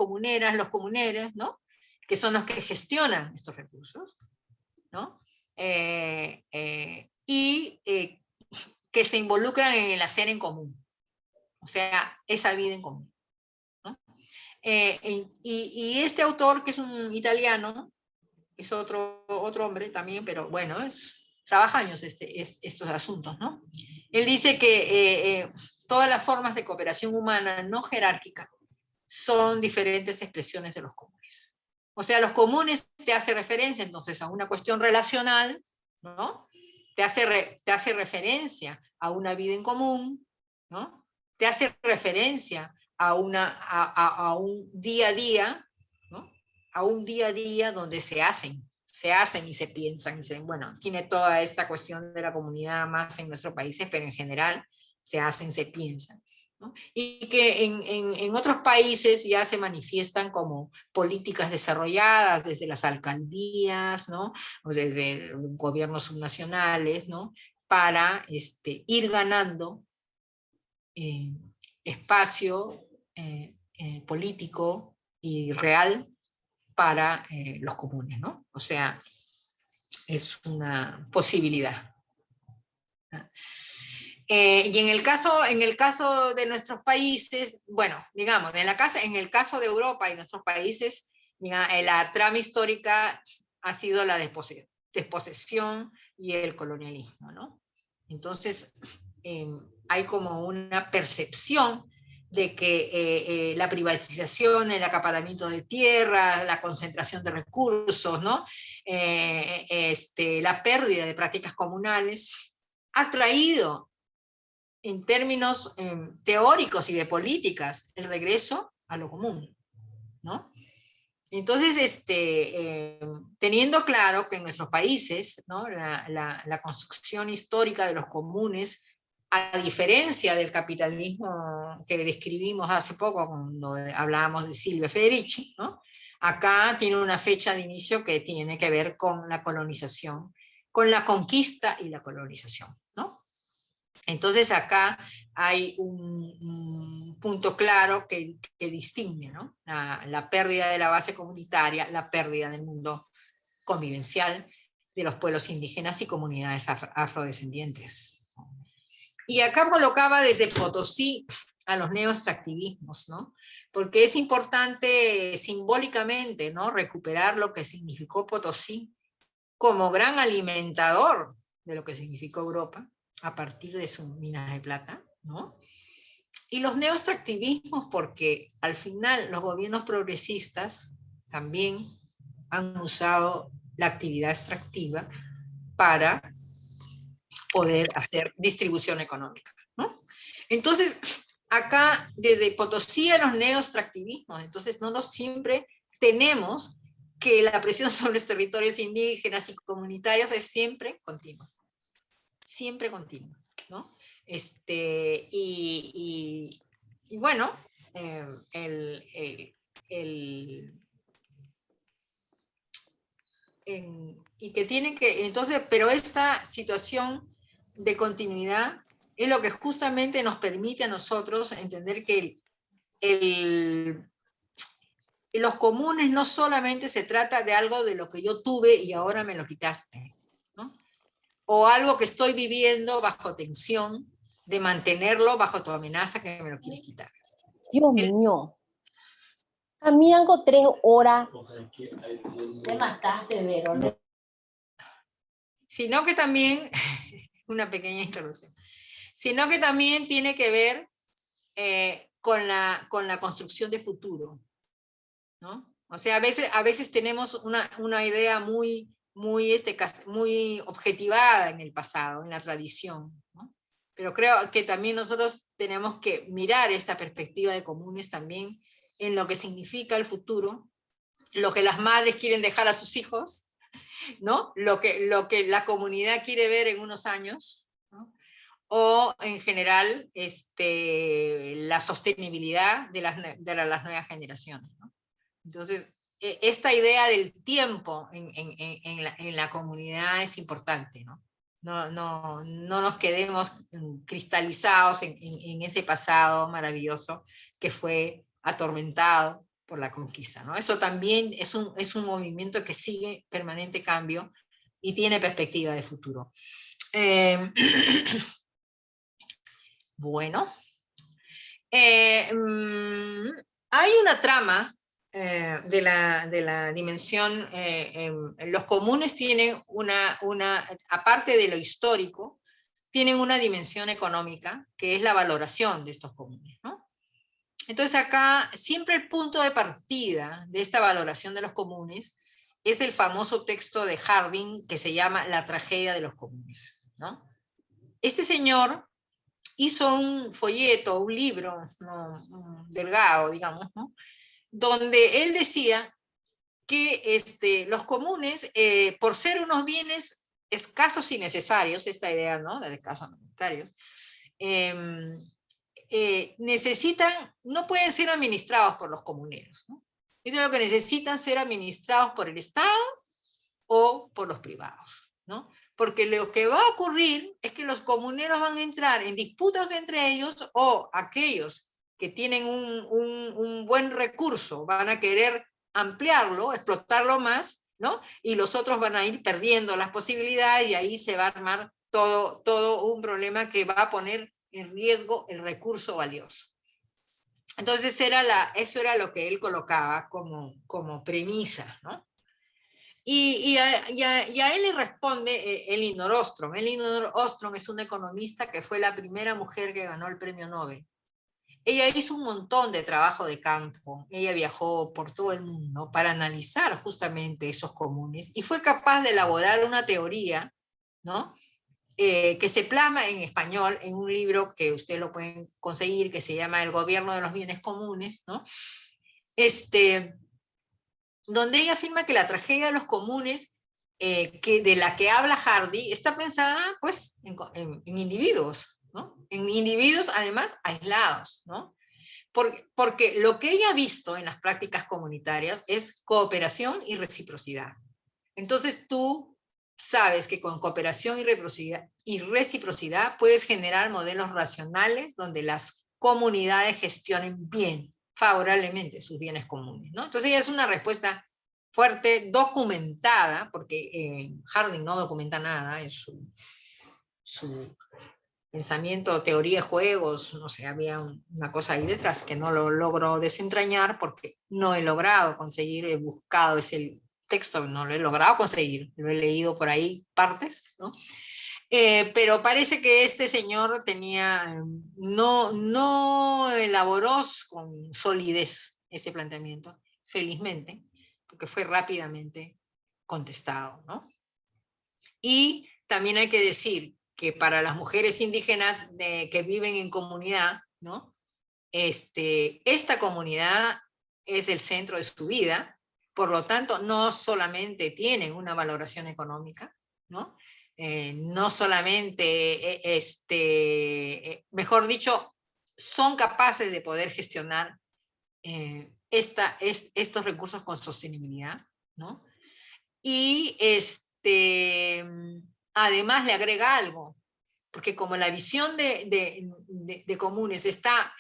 comuneres, ¿no? Que son los que gestionan estos recursos, ¿no? Y que se involucran en el hacer en común, o sea, esa vida en común, ¿no? Y este autor, que es un italiano, es otro hombre también, pero bueno, trabaja años estos asuntos, ¿no? Él dice que todas las formas de cooperación humana no jerárquica son diferentes expresiones de los comunes. O sea, los comunes te hace referencia entonces a una cuestión relacional, ¿no? Te hace referencia a una vida en común, ¿no? Te hace referencia a un día a día, ¿no? A un día a día donde se hacen y se piensan. Bueno, tiene toda esta cuestión de la comunidad más en nuestros países, pero en general se hacen, se piensan, ¿no? Y que en otros países ya se manifiestan como políticas desarrolladas desde las alcaldías, ¿no? O desde gobiernos subnacionales, ¿no? Para ir ganando espacio político y real para los comunes, ¿no? O sea, es una posibilidad. Y en el caso de nuestros países, bueno, digamos, en el caso de Europa y nuestros países, digamos, la trama histórica ha sido la desposesión y el colonialismo, ¿no? Entonces, hay como una percepción de que la privatización, el acaparamiento de tierras, la concentración de recursos, ¿no? La pérdida de prácticas comunales ha traído en términos teóricos y de políticas el regreso a lo común, ¿no? Entonces, teniendo claro que en nuestros países, ¿no? la construcción histórica de los comunes, a diferencia del capitalismo que describimos hace poco cuando hablábamos de Silvio Federici, ¿no? Acá tiene una fecha de inicio que tiene que ver con la colonización, con la conquista y la colonización, ¿no? Entonces acá hay un punto claro que distingue, ¿no? La pérdida de la base comunitaria, la pérdida del mundo convivencial de los pueblos indígenas y comunidades afrodescendientes. Y acá colocaba desde Potosí a los neoextractivismos, ¿no? Porque es importante simbólicamente, ¿no? Recuperar lo que significó Potosí como gran alimentador de lo que significó Europa a partir de sus minas de plata, ¿no? Y los neoextractivismos porque al final los gobiernos progresistas también han usado la actividad extractiva para poder hacer distribución económica, ¿no? Entonces, acá desde Potosí a los neoextractivismos, entonces no siempre tenemos que la presión sobre los territorios indígenas y comunitarios es siempre continua, ¿no? Y bueno, y que tienen que, entonces, pero esta situación de continuidad es lo que justamente nos permite a nosotros entender que los comunes no solamente se trata de algo de lo que yo tuve y ahora me lo quitaste, ¿no? O algo que estoy viviendo bajo tensión de mantenerlo bajo tu amenaza que me lo quieres quitar, Dios mío. Caminando 3 horas. Te mataste, Vero. Sino que también, una pequeña interrupción, sino que también tiene que ver con la construcción de futuro, ¿no? O sea, a veces tenemos una idea muy objetivada en el pasado, en la tradición, ¿no? Pero creo que también nosotros tenemos que mirar esta perspectiva de comunes también en lo que significa el futuro, lo que las madres quieren dejar a sus hijos, ¿no? Lo que la comunidad quiere ver en unos años, ¿no? O en general la sostenibilidad de las nuevas generaciones, ¿no? Entonces, esta idea del tiempo en la comunidad es importante, ¿no? No nos quedemos cristalizados en ese pasado maravilloso que fue atormentado por la conquista, ¿no? Eso también es un movimiento que sigue permanente cambio y tiene perspectiva de futuro. Bueno, hay una trama de la dimensión, los comunes tienen aparte de lo histórico, tienen una dimensión económica, que es la valoración de estos comunes, ¿no? Entonces acá, siempre el punto de partida de esta valoración de los comunes es el famoso texto de Harding que se llama La tragedia de los comunes, ¿no? Este señor hizo un folleto, un libro, ¿no? Delgado, digamos, ¿no? Donde él decía que los comunes, por ser unos bienes escasos y necesarios, esta idea, ¿no?, de escasos necesarios, no pueden ser administrados por los comuneros, ¿no? Ellos lo que necesitan ser administrados por el Estado o por los privados, ¿no? Porque lo que va a ocurrir es que los comuneros van a entrar en disputas entre ellos, o aquellos que tienen un buen recurso van a querer ampliarlo, explotarlo más, ¿no? Y los otros van a ir perdiendo las posibilidades, y ahí se va a armar todo un problema que va a poner en riesgo el recurso valioso. Entonces eso era lo que él colocaba como premisa, ¿no? Y a él le responde Elinor Ostrom. Elinor Ostrom es una economista que fue la primera mujer que ganó el premio Nobel. Ella hizo un montón de trabajo de campo, ella viajó por todo el mundo para analizar justamente esos comunes, y fue capaz de elaborar una teoría, ¿no?, que se plasma en español en un libro que ustedes lo pueden conseguir, que se llama El gobierno de los bienes comunes, ¿no? Donde ella afirma que la tragedia de los comunes, de la que habla Hardy, está pensada pues en individuos, ¿no? En individuos además aislados, ¿no? Porque lo que ella ha visto en las prácticas comunitarias es cooperación y reciprocidad. Entonces tú sabes que con cooperación y reciprocidad puedes generar modelos racionales donde las comunidades gestionen bien, favorablemente, sus bienes comunes, ¿no? Entonces ella es una respuesta fuerte, documentada, porque Harding no documenta nada, es su pensamiento, teoría de juegos, no sé, había una cosa ahí detrás que no lo logro desentrañar porque no he logrado conseguir, he buscado ese texto, no lo he logrado conseguir, lo he leído por ahí partes, ¿no? Pero parece que este señor no elaboró con solidez ese planteamiento, felizmente, porque fue rápidamente contestado, ¿no? Y también hay que decir que para las mujeres indígenas que viven en comunidad, ¿no?, esta comunidad es el centro de su vida, por lo tanto no solamente tienen una valoración económica, ¿no? No solamente, mejor dicho, son capaces de poder gestionar estos recursos con sostenibilidad, ¿no? Y además le agrega algo, porque como la visión de comunes está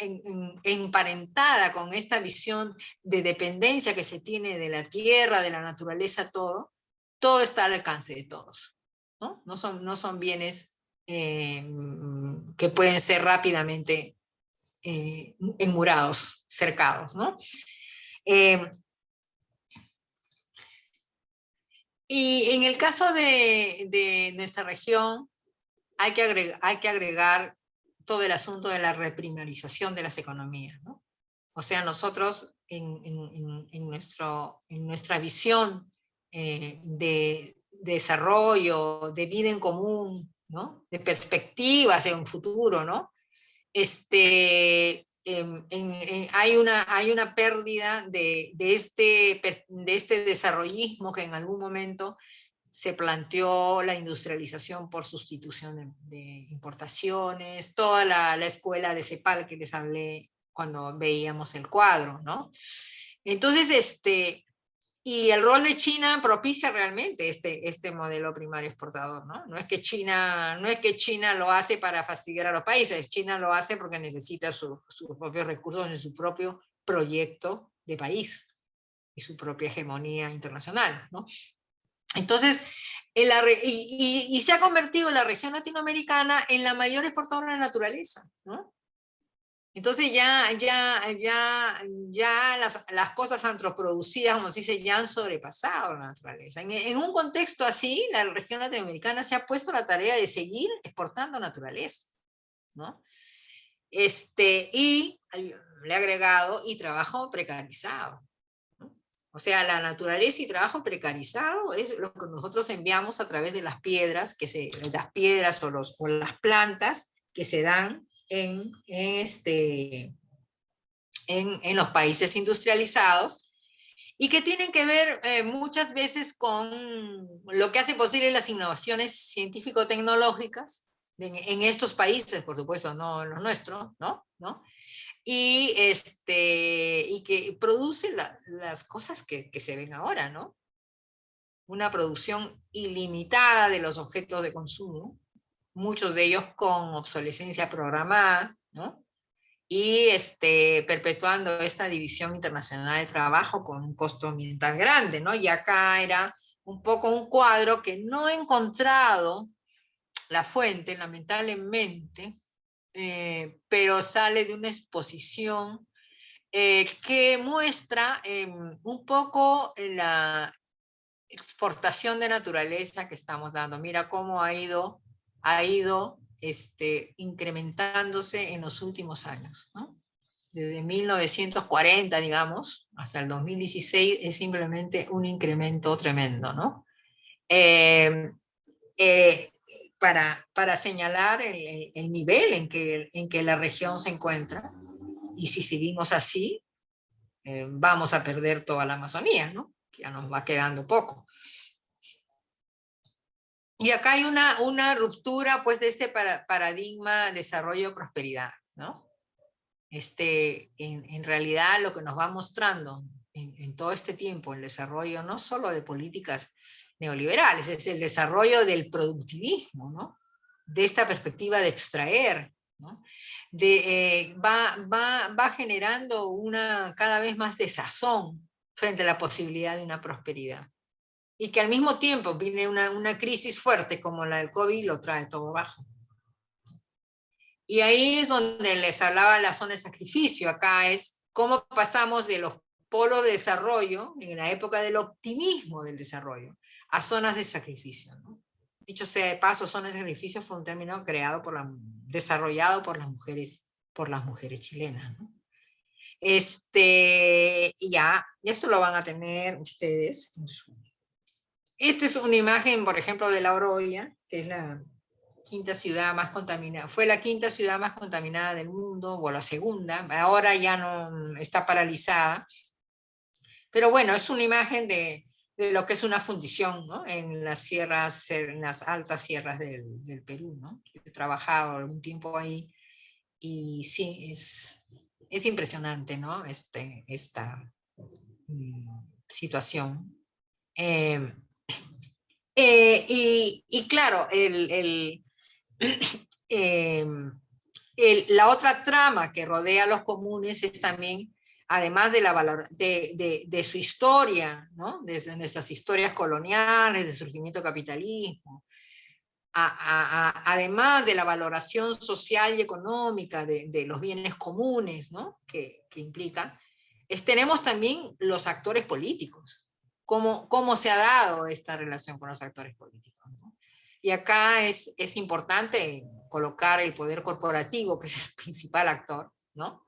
emparentada con esta visión de dependencia que se tiene de la tierra, de la naturaleza, todo está al alcance de todos, ¿no? No son bienes que pueden ser rápidamente enmurados, cercados, ¿no? Y en el caso de nuestra región, hay que agregar todo el asunto de la reprimarización de las economías, ¿no? O sea, nosotros en nuestra visión de desarrollo, de vida en común, ¿no? De perspectivas en un futuro, ¿no? Hay una pérdida de este desarrollismo que en algún momento se planteó la industrialización por sustitución de importaciones, toda la escuela de CEPAL que les hablé cuando veíamos el cuadro, ¿no? Entonces, y el rol de China propicia realmente este modelo primario exportador, ¿no? No es que China lo hace para fastidiar a los países, China lo hace porque necesita sus propios recursos en su propio proyecto de país y su propia hegemonía internacional, ¿no? Entonces, y se ha convertido la región latinoamericana en la mayor exportadora de naturaleza, ¿no? Entonces ya las cosas antroproducidas, como se dice, ya han sobrepasado la naturaleza. En un contexto así, la región latinoamericana se ha puesto la tarea de seguir exportando naturaleza, ¿no? Y le ha agregado y trabajo precarizado. O sea, la naturaleza y trabajo precarizado es lo que nosotros enviamos a través de las piedras, o las plantas que se dan en los países industrializados y que tienen que ver muchas veces con lo que hace posible las innovaciones científico-tecnológicas en estos países, por supuesto, no en los nuestros, ¿no? Y que produce las cosas que se ven ahora, ¿no? Una producción ilimitada de los objetos de consumo, muchos de ellos con obsolescencia programada, ¿no? Y perpetuando esta división internacional del trabajo con un costo ambiental grande, ¿no? Y acá era un poco un cuadro que no he encontrado la fuente, lamentablemente, pero sale de una exposición que muestra un poco la exportación de naturaleza que estamos dando. Mira cómo ha ido incrementándose en los últimos años, ¿no? Desde 1940, digamos, hasta el 2016 es simplemente un incremento tremendo, ¿no? Para señalar el nivel en que la región se encuentra. Y si seguimos así, vamos a perder toda la Amazonía, ¿no? Que ya nos va quedando poco. Y acá hay una ruptura, pues, de este paradigma desarrollo-prosperidad, ¿no? En realidad, lo que nos va mostrando en todo este tiempo el desarrollo, no solo de políticas neoliberales, es el desarrollo del productivismo, ¿no? De esta perspectiva de extraer, ¿no? Va generando cada vez más desazón frente a la posibilidad de una prosperidad. Y que al mismo tiempo viene una crisis fuerte como la del COVID y lo trae todo abajo. Y ahí es donde les hablaba de la zona de sacrificio. Acá es cómo pasamos de los polos de desarrollo, en la época del optimismo del desarrollo, a zonas de sacrificio, ¿no? Dicho sea de paso, zonas de sacrificio fue un término desarrollado por las mujeres chilenas, ¿no? Ya, esto lo van a tener ustedes. Esta es una imagen, por ejemplo, de La Oroya, que es la quinta ciudad más contaminada. Fue la quinta ciudad más contaminada del mundo, o la segunda. Ahora ya no está paralizada. Pero bueno, es una imagen de lo que es una fundición, ¿no? En las altas sierras del Perú, ¿no? Yo he trabajado algún tiempo ahí y sí, es impresionante, ¿no? Esta situación. Y claro, la otra trama que rodea a los comunes es también, además de su historia, ¿no? Desde nuestras historias coloniales, de surgimiento del capitalismo, además de la valoración social y económica de los bienes comunes, ¿no? que implica, tenemos también los actores políticos. ¿Cómo se ha dado esta relación con los actores políticos, ¿no? Y acá es importante colocar el poder corporativo, que es el principal actor, ¿no?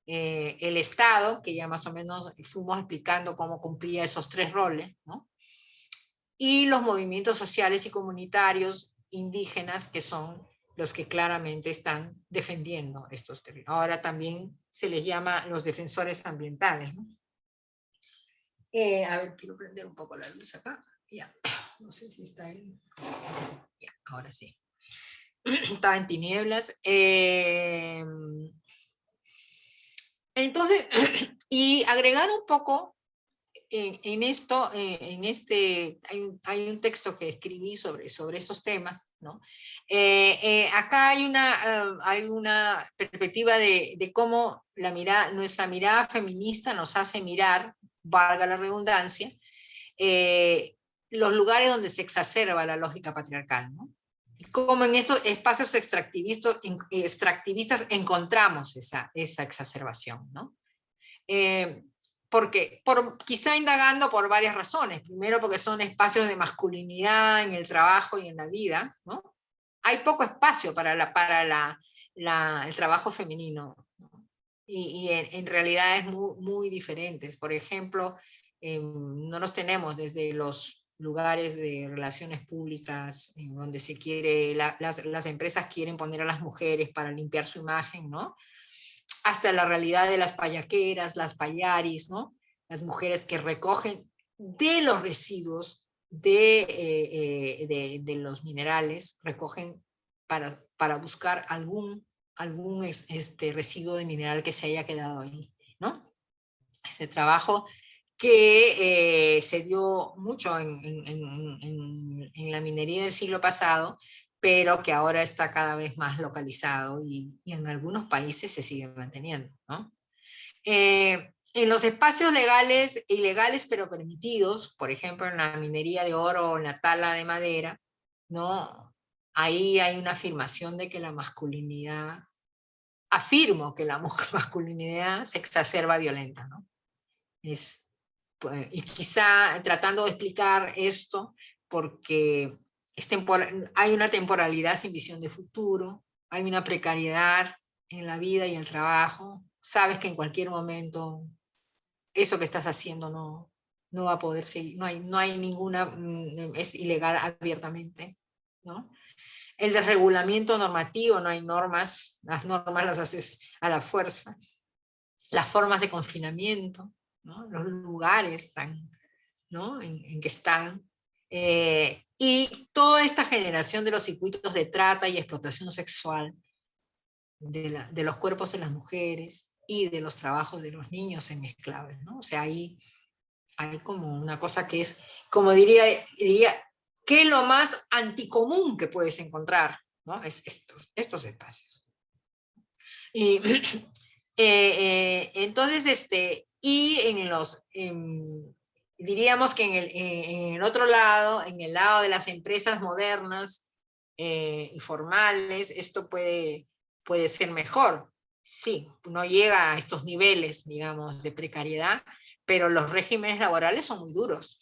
El Estado, que ya más o menos fuimos explicando cómo cumplía esos tres roles, ¿no? Y los movimientos sociales y comunitarios indígenas, que son los que claramente están defendiendo estos territorios. Ahora también se les llama los defensores ambientales, ¿no? A ver, quiero prender un poco la luz acá. Ya, no sé si está ahí. Ya, ahora sí. Estaba en tinieblas. Entonces, y agregar un poco en esto, hay un texto que escribí sobre estos temas, ¿no? Acá hay una perspectiva de cómo nuestra mirada feminista nos hace mirar, valga la redundancia, los lugares donde se exacerba la lógica patriarcal, ¿no? Y cómo en estos espacios extractivistas encontramos esa exacerbación, ¿no? Porque quizá indagando por varias razones. Primero, porque son espacios de masculinidad en el trabajo y en la vida, ¿no? Hay poco espacio para el trabajo femenino, ¿no? Y en realidades muy diferentes. Por ejemplo, no los tenemos desde los lugares de relaciones públicas, en donde se quiere, las empresas quieren poner a las mujeres para limpiar su imagen, ¿no? Hasta la realidad de las payaqueras, las payaris, ¿no? Las mujeres que recogen de los residuos de los minerales, recogen para buscar algún residuo de mineral que se haya quedado ahí, ¿no? Ese trabajo que se dio mucho en la minería del siglo pasado, pero que ahora está cada vez más localizado y en algunos países se sigue manteniendo, ¿no? En los espacios legales, ilegales pero permitidos, por ejemplo en la minería de oro o en la tala de madera, ¿no? Ahí hay una afirmación de que la masculinidad, afirmo que la masculinidad se exacerba violenta, ¿no? Y quizá tratando de explicar esto, porque hay una temporalidad sin visión de futuro, hay una precariedad en la vida y el trabajo, sabes que en cualquier momento eso que estás haciendo no va a poder seguir, no hay ninguna, es ilegal abiertamente, ¿no? El desregulamiento normativo, no hay normas, las normas las haces a la fuerza, las formas de confinamiento, ¿no? Los lugares ¿no? en que están, y toda esta generación de los circuitos de trata y explotación sexual de los cuerpos de las mujeres y de los trabajos de los niños en esclavos, ¿no? O sea, hay como una cosa que es, como diría, ¿qué es lo más anticomún que puedes encontrar? ¿No? Es estos espacios. Y entonces, y diríamos que en el otro lado, en el lado de las empresas modernas y formales, esto puede ser mejor. Sí, no llega a estos niveles, digamos, de precariedad, pero los regímenes laborales son muy duros,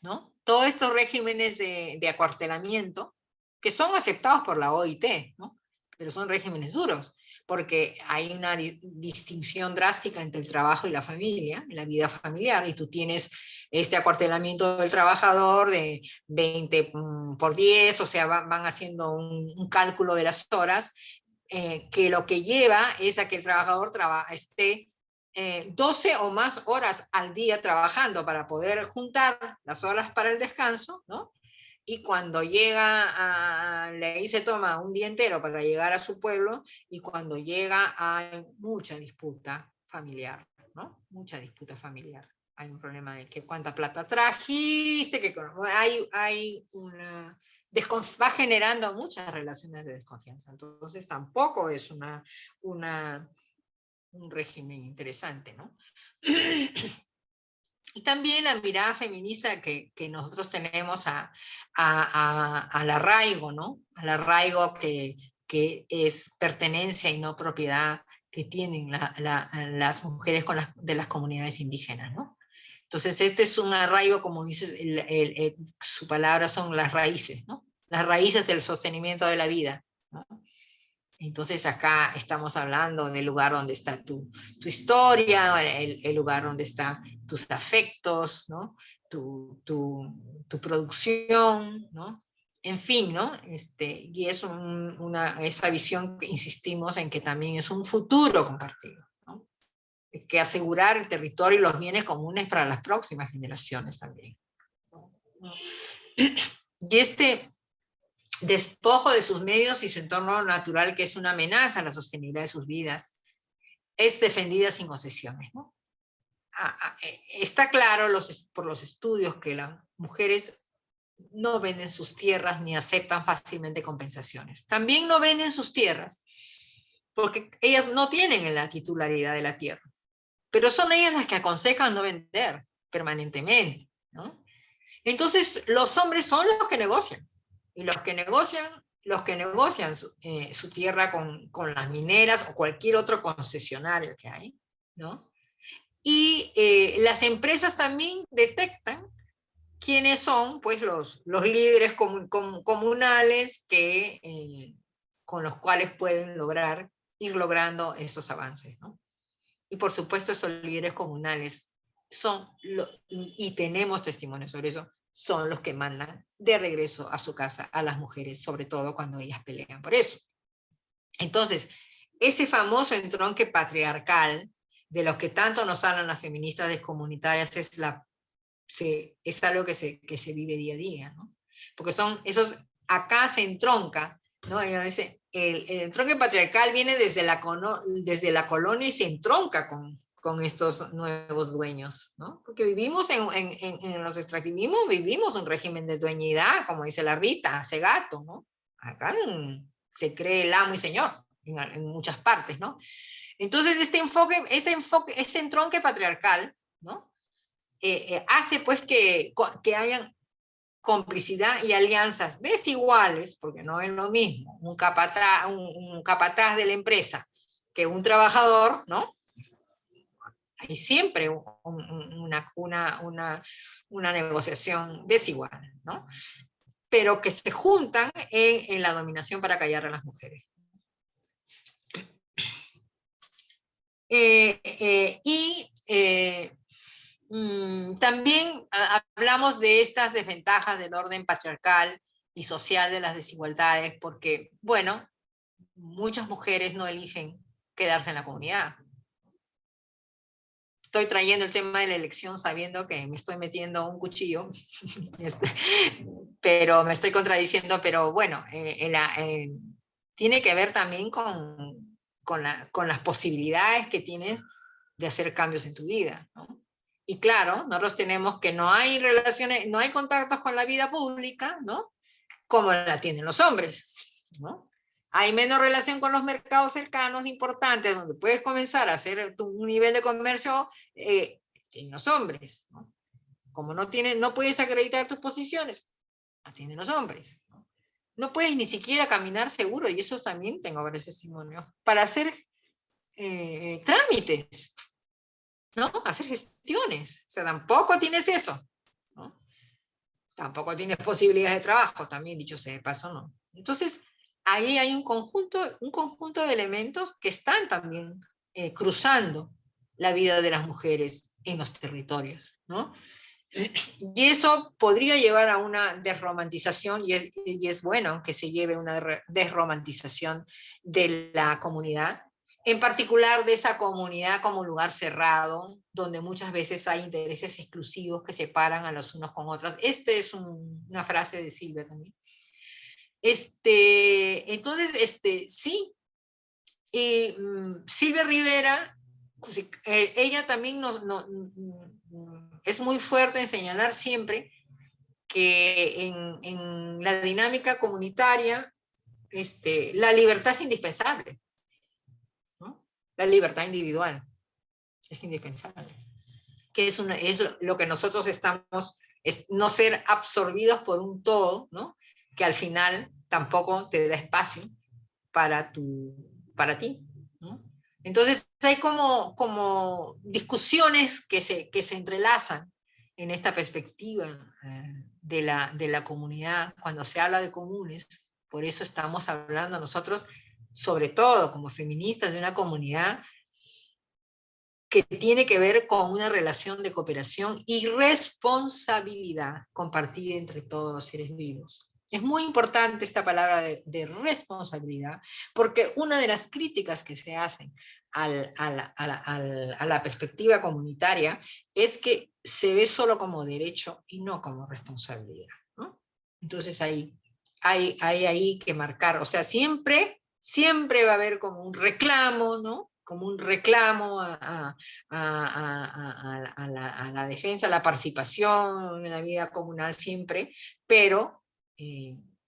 ¿no? Todos estos regímenes de acuartelamiento, que son aceptados por la OIT, ¿no? Pero son regímenes duros, porque hay una distinción drástica entre el trabajo y la familia, la vida familiar, y tú tienes este acuartelamiento del trabajador de 20 por 10, o sea, van haciendo un cálculo de las horas, que lo que lleva es a que el trabajador esté 12 o más horas al día trabajando para poder juntar las horas para el descanso, ¿no? Y cuando llega ahí se toma un día entero para llegar a su pueblo, y cuando llega hay mucha disputa familiar, ¿no? Mucha disputa familiar. Hay un problema de que cuánta plata trajiste, que hay una... va generando muchas relaciones de desconfianza. Entonces tampoco es un régimen interesante, ¿no? Y también la mirada feminista que nosotros tenemos al arraigo, ¿no? Al arraigo que es pertenencia y no propiedad que tienen las mujeres de las comunidades indígenas, ¿no? Entonces, este es un arraigo, como dices, su palabra son las raíces, ¿no? Las raíces del sostenimiento de la vida, ¿no? Entonces acá estamos hablando del lugar donde está tu historia, el lugar donde están tus afectos, ¿no? Tu producción, ¿no? En fin, ¿no? Y es esa visión que insistimos en que también es un futuro compartido, ¿no? Hay que asegurar el territorio y los bienes comunes para las próximas generaciones también. Y despojo de sus medios y su entorno natural, que es una amenaza a la sostenibilidad de sus vidas, es defendida sin concesiones, ¿no? Está claro por los estudios que las mujeres no venden sus tierras ni aceptan fácilmente compensaciones. También no venden sus tierras porque ellas no tienen la titularidad de la tierra, pero son ellas las que aconsejan no vender permanentemente, ¿no? Entonces los hombres son los que negocian, y los que negocian su tierra con las mineras o cualquier otro concesionario que hay, ¿no? Y las empresas también detectan quiénes son, pues, los líderes comunales con los cuales pueden ir logrando esos avances, ¿no? Y por supuesto esos líderes comunales y tenemos testimonio sobre eso, son los que mandan de regreso a su casa a las mujeres, sobre todo cuando ellas pelean por eso. Entonces, ese famoso entronque patriarcal de los que tanto nos hablan las feministas descomunitarias es algo que se vive día a día, ¿no? Porque acá se entronca, ¿no? El entronque patriarcal viene desde la colonia y se entronca con estos nuevos dueños, ¿no? Porque vivimos en los extractivismos, vivimos un régimen de dueñidad, como dice la Rita, hace gato, ¿no? Acá se cree el amo y señor en muchas partes, ¿no? Entonces este entronque patriarcal, ¿no? Hace pues que hayan complicidad y alianzas desiguales, porque no es lo mismo un capataz de la empresa que un trabajador, ¿no? Hay siempre una negociación desigual, ¿no? Pero que se juntan en la dominación para callar a las mujeres. También hablamos de estas desventajas del orden patriarcal y social de las desigualdades, porque, bueno, muchas mujeres no eligen quedarse en la comunidad. Estoy trayendo el tema de la elección sabiendo que me estoy metiendo un cuchillo, pero me estoy contradiciendo, pero bueno, tiene que ver también con las posibilidades que tienes de hacer cambios en tu vida, ¿no? Y claro, nosotros tenemos que no hay relaciones, no hay contactos con la vida pública, ¿no? Como la tienen los hombres, ¿no? Hay menos relación con los mercados cercanos importantes, donde puedes comenzar a hacer un nivel de comercio en los hombres, ¿no? Como no puedes acreditar tus posiciones, la tienen los hombres, ¿no? No puedes ni siquiera caminar seguro, y eso también tengo varios testimonios, para hacer trámites, ¿no? Hacer gestiones. O sea, tampoco tienes eso, ¿no? Tampoco tienes posibilidades de trabajo, también dicho sea de paso, ¿no? Entonces, ahí hay un conjunto de elementos que están también cruzando la vida de las mujeres en los territorios, ¿no? Y eso podría llevar a una desromantización, y es bueno que se lleve una desromantización de la comunidad, en particular de esa comunidad como lugar cerrado, donde muchas veces hay intereses exclusivos que separan a los unos con otras. Es una frase de Silvia también. Entonces, sí, Silvia Rivera, ella también es muy fuerte en señalar siempre que en la dinámica comunitaria la libertad es indispensable, ¿no? La libertad individual es indispensable. que es lo que nosotros estamos, es no ser absorbidos por un todo, ¿no? Que al final tampoco te da espacio para ti, ¿no? Entonces hay como discusiones que se entrelazan en esta perspectiva de la comunidad, cuando se habla de comunes. Por eso estamos hablando nosotros, sobre todo como feministas, de una comunidad que tiene que ver con una relación de cooperación y responsabilidad compartida entre todos los seres vivos. Es muy importante esta palabra de responsabilidad, porque una de las críticas que se hacen a la perspectiva comunitaria es que se ve solo como derecho y no como responsabilidad, ¿no? Entonces hay que marcar, o sea, siempre va a haber como un reclamo, ¿no? Como un reclamo a la defensa, a la participación en la vida comunal siempre, pero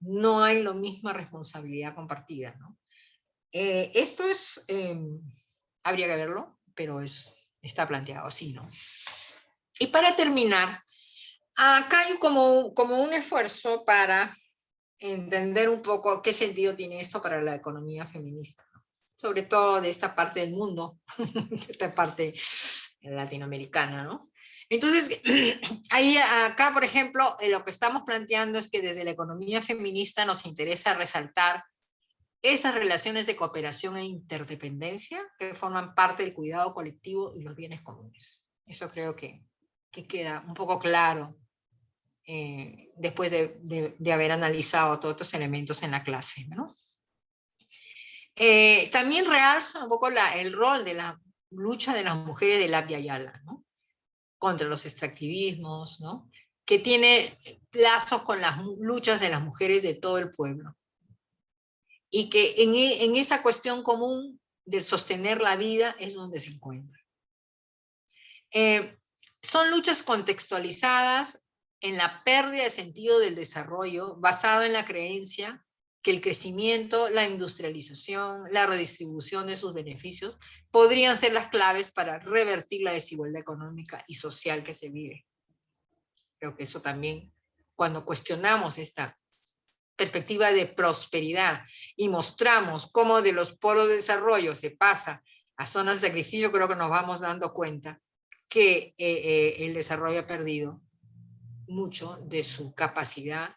no hay la misma responsabilidad compartida, ¿no? Esto es, habría que verlo, pero está planteado así, ¿no? Y para terminar, acá hay como un esfuerzo para entender un poco qué sentido tiene esto para la economía feminista, ¿no? Sobre todo de esta parte del mundo, de esta parte latinoamericana, ¿no? Entonces, acá, por ejemplo, lo que estamos planteando es que desde la economía feminista nos interesa resaltar esas relaciones de cooperación e interdependencia que forman parte del cuidado colectivo y los bienes comunes. Eso creo que queda un poco claro después de haber analizado todos estos elementos en la clase, ¿no? También realza un poco el rol de la lucha de las mujeres del Abya Yala, ¿no? Contra los extractivismos, ¿no? Que tiene lazos con las luchas de las mujeres de todo el pueblo. Y que en esa cuestión común del sostener la vida es donde se encuentra. Son luchas contextualizadas en la pérdida de sentido del desarrollo, basado en la creencia que el crecimiento, la industrialización, la redistribución de sus beneficios podrían ser las claves para revertir la desigualdad económica y social que se vive. Creo que eso también, cuando cuestionamos esta perspectiva de prosperidad y mostramos cómo de los polos de desarrollo se pasa a zonas de sacrificio, creo que nos vamos dando cuenta que el desarrollo ha perdido mucho de su capacidad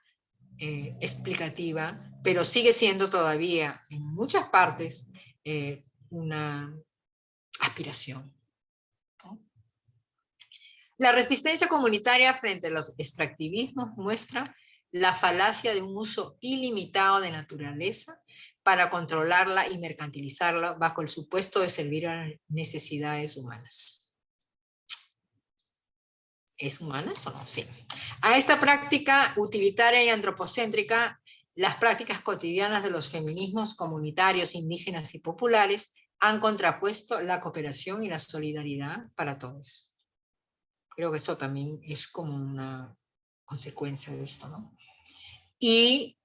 explicativa, pero sigue siendo todavía en muchas partes una aspiración, ¿no? La resistencia comunitaria frente a los extractivismos muestra la falacia de un uso ilimitado de naturaleza para controlarla y mercantilizarla bajo el supuesto de servir a las necesidades humanas. ¿Es humana o no? Sí. A esta práctica utilitaria y antropocéntrica, las prácticas cotidianas de los feminismos comunitarios, indígenas y populares han contrapuesto la cooperación y la solidaridad para todos. Creo que eso también es como una consecuencia de esto, ¿no? Y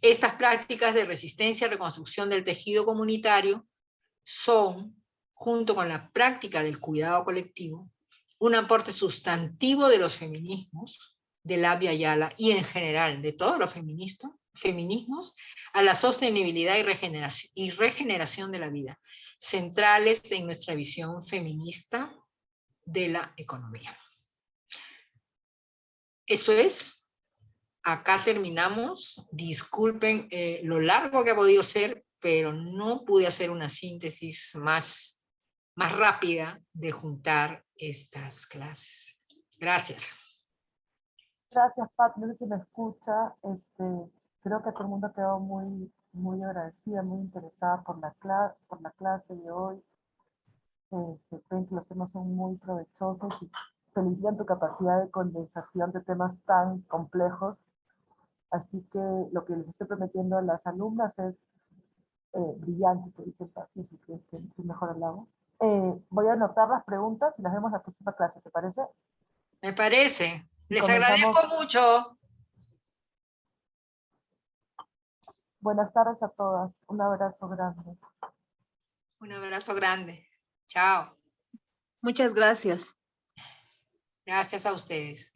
estas prácticas de resistencia y reconstrucción del tejido comunitario son, junto con la práctica del cuidado colectivo, un aporte sustantivo de los feminismos, del Abya Yala y en general de todos los feminismos a la sostenibilidad y regeneración de la vida, centrales en nuestra visión feminista de la economía. Eso es, acá terminamos. Disculpen lo largo que ha podido ser, pero no pude hacer una síntesis más rápida de juntar estas clases. Gracias. Gracias, Pat. No sé si me escucha. Creo que todo el mundo ha quedado muy, muy agradecida, muy interesada por la clase de hoy. Creen que los temas son muy provechosos y felicitan tu capacidad de condensación de temas tan complejos. Así que lo que les estoy prometiendo a las alumnas es brillante, que dice Pati, así que es mejor al lado. Voy a anotar las preguntas y las vemos en la próxima clase, ¿te parece? Me parece. Les Comenzamos. agradezco mucho. Buenas tardes a todas. Un abrazo grande. Un abrazo grande. Chao. Muchas gracias. Gracias a ustedes.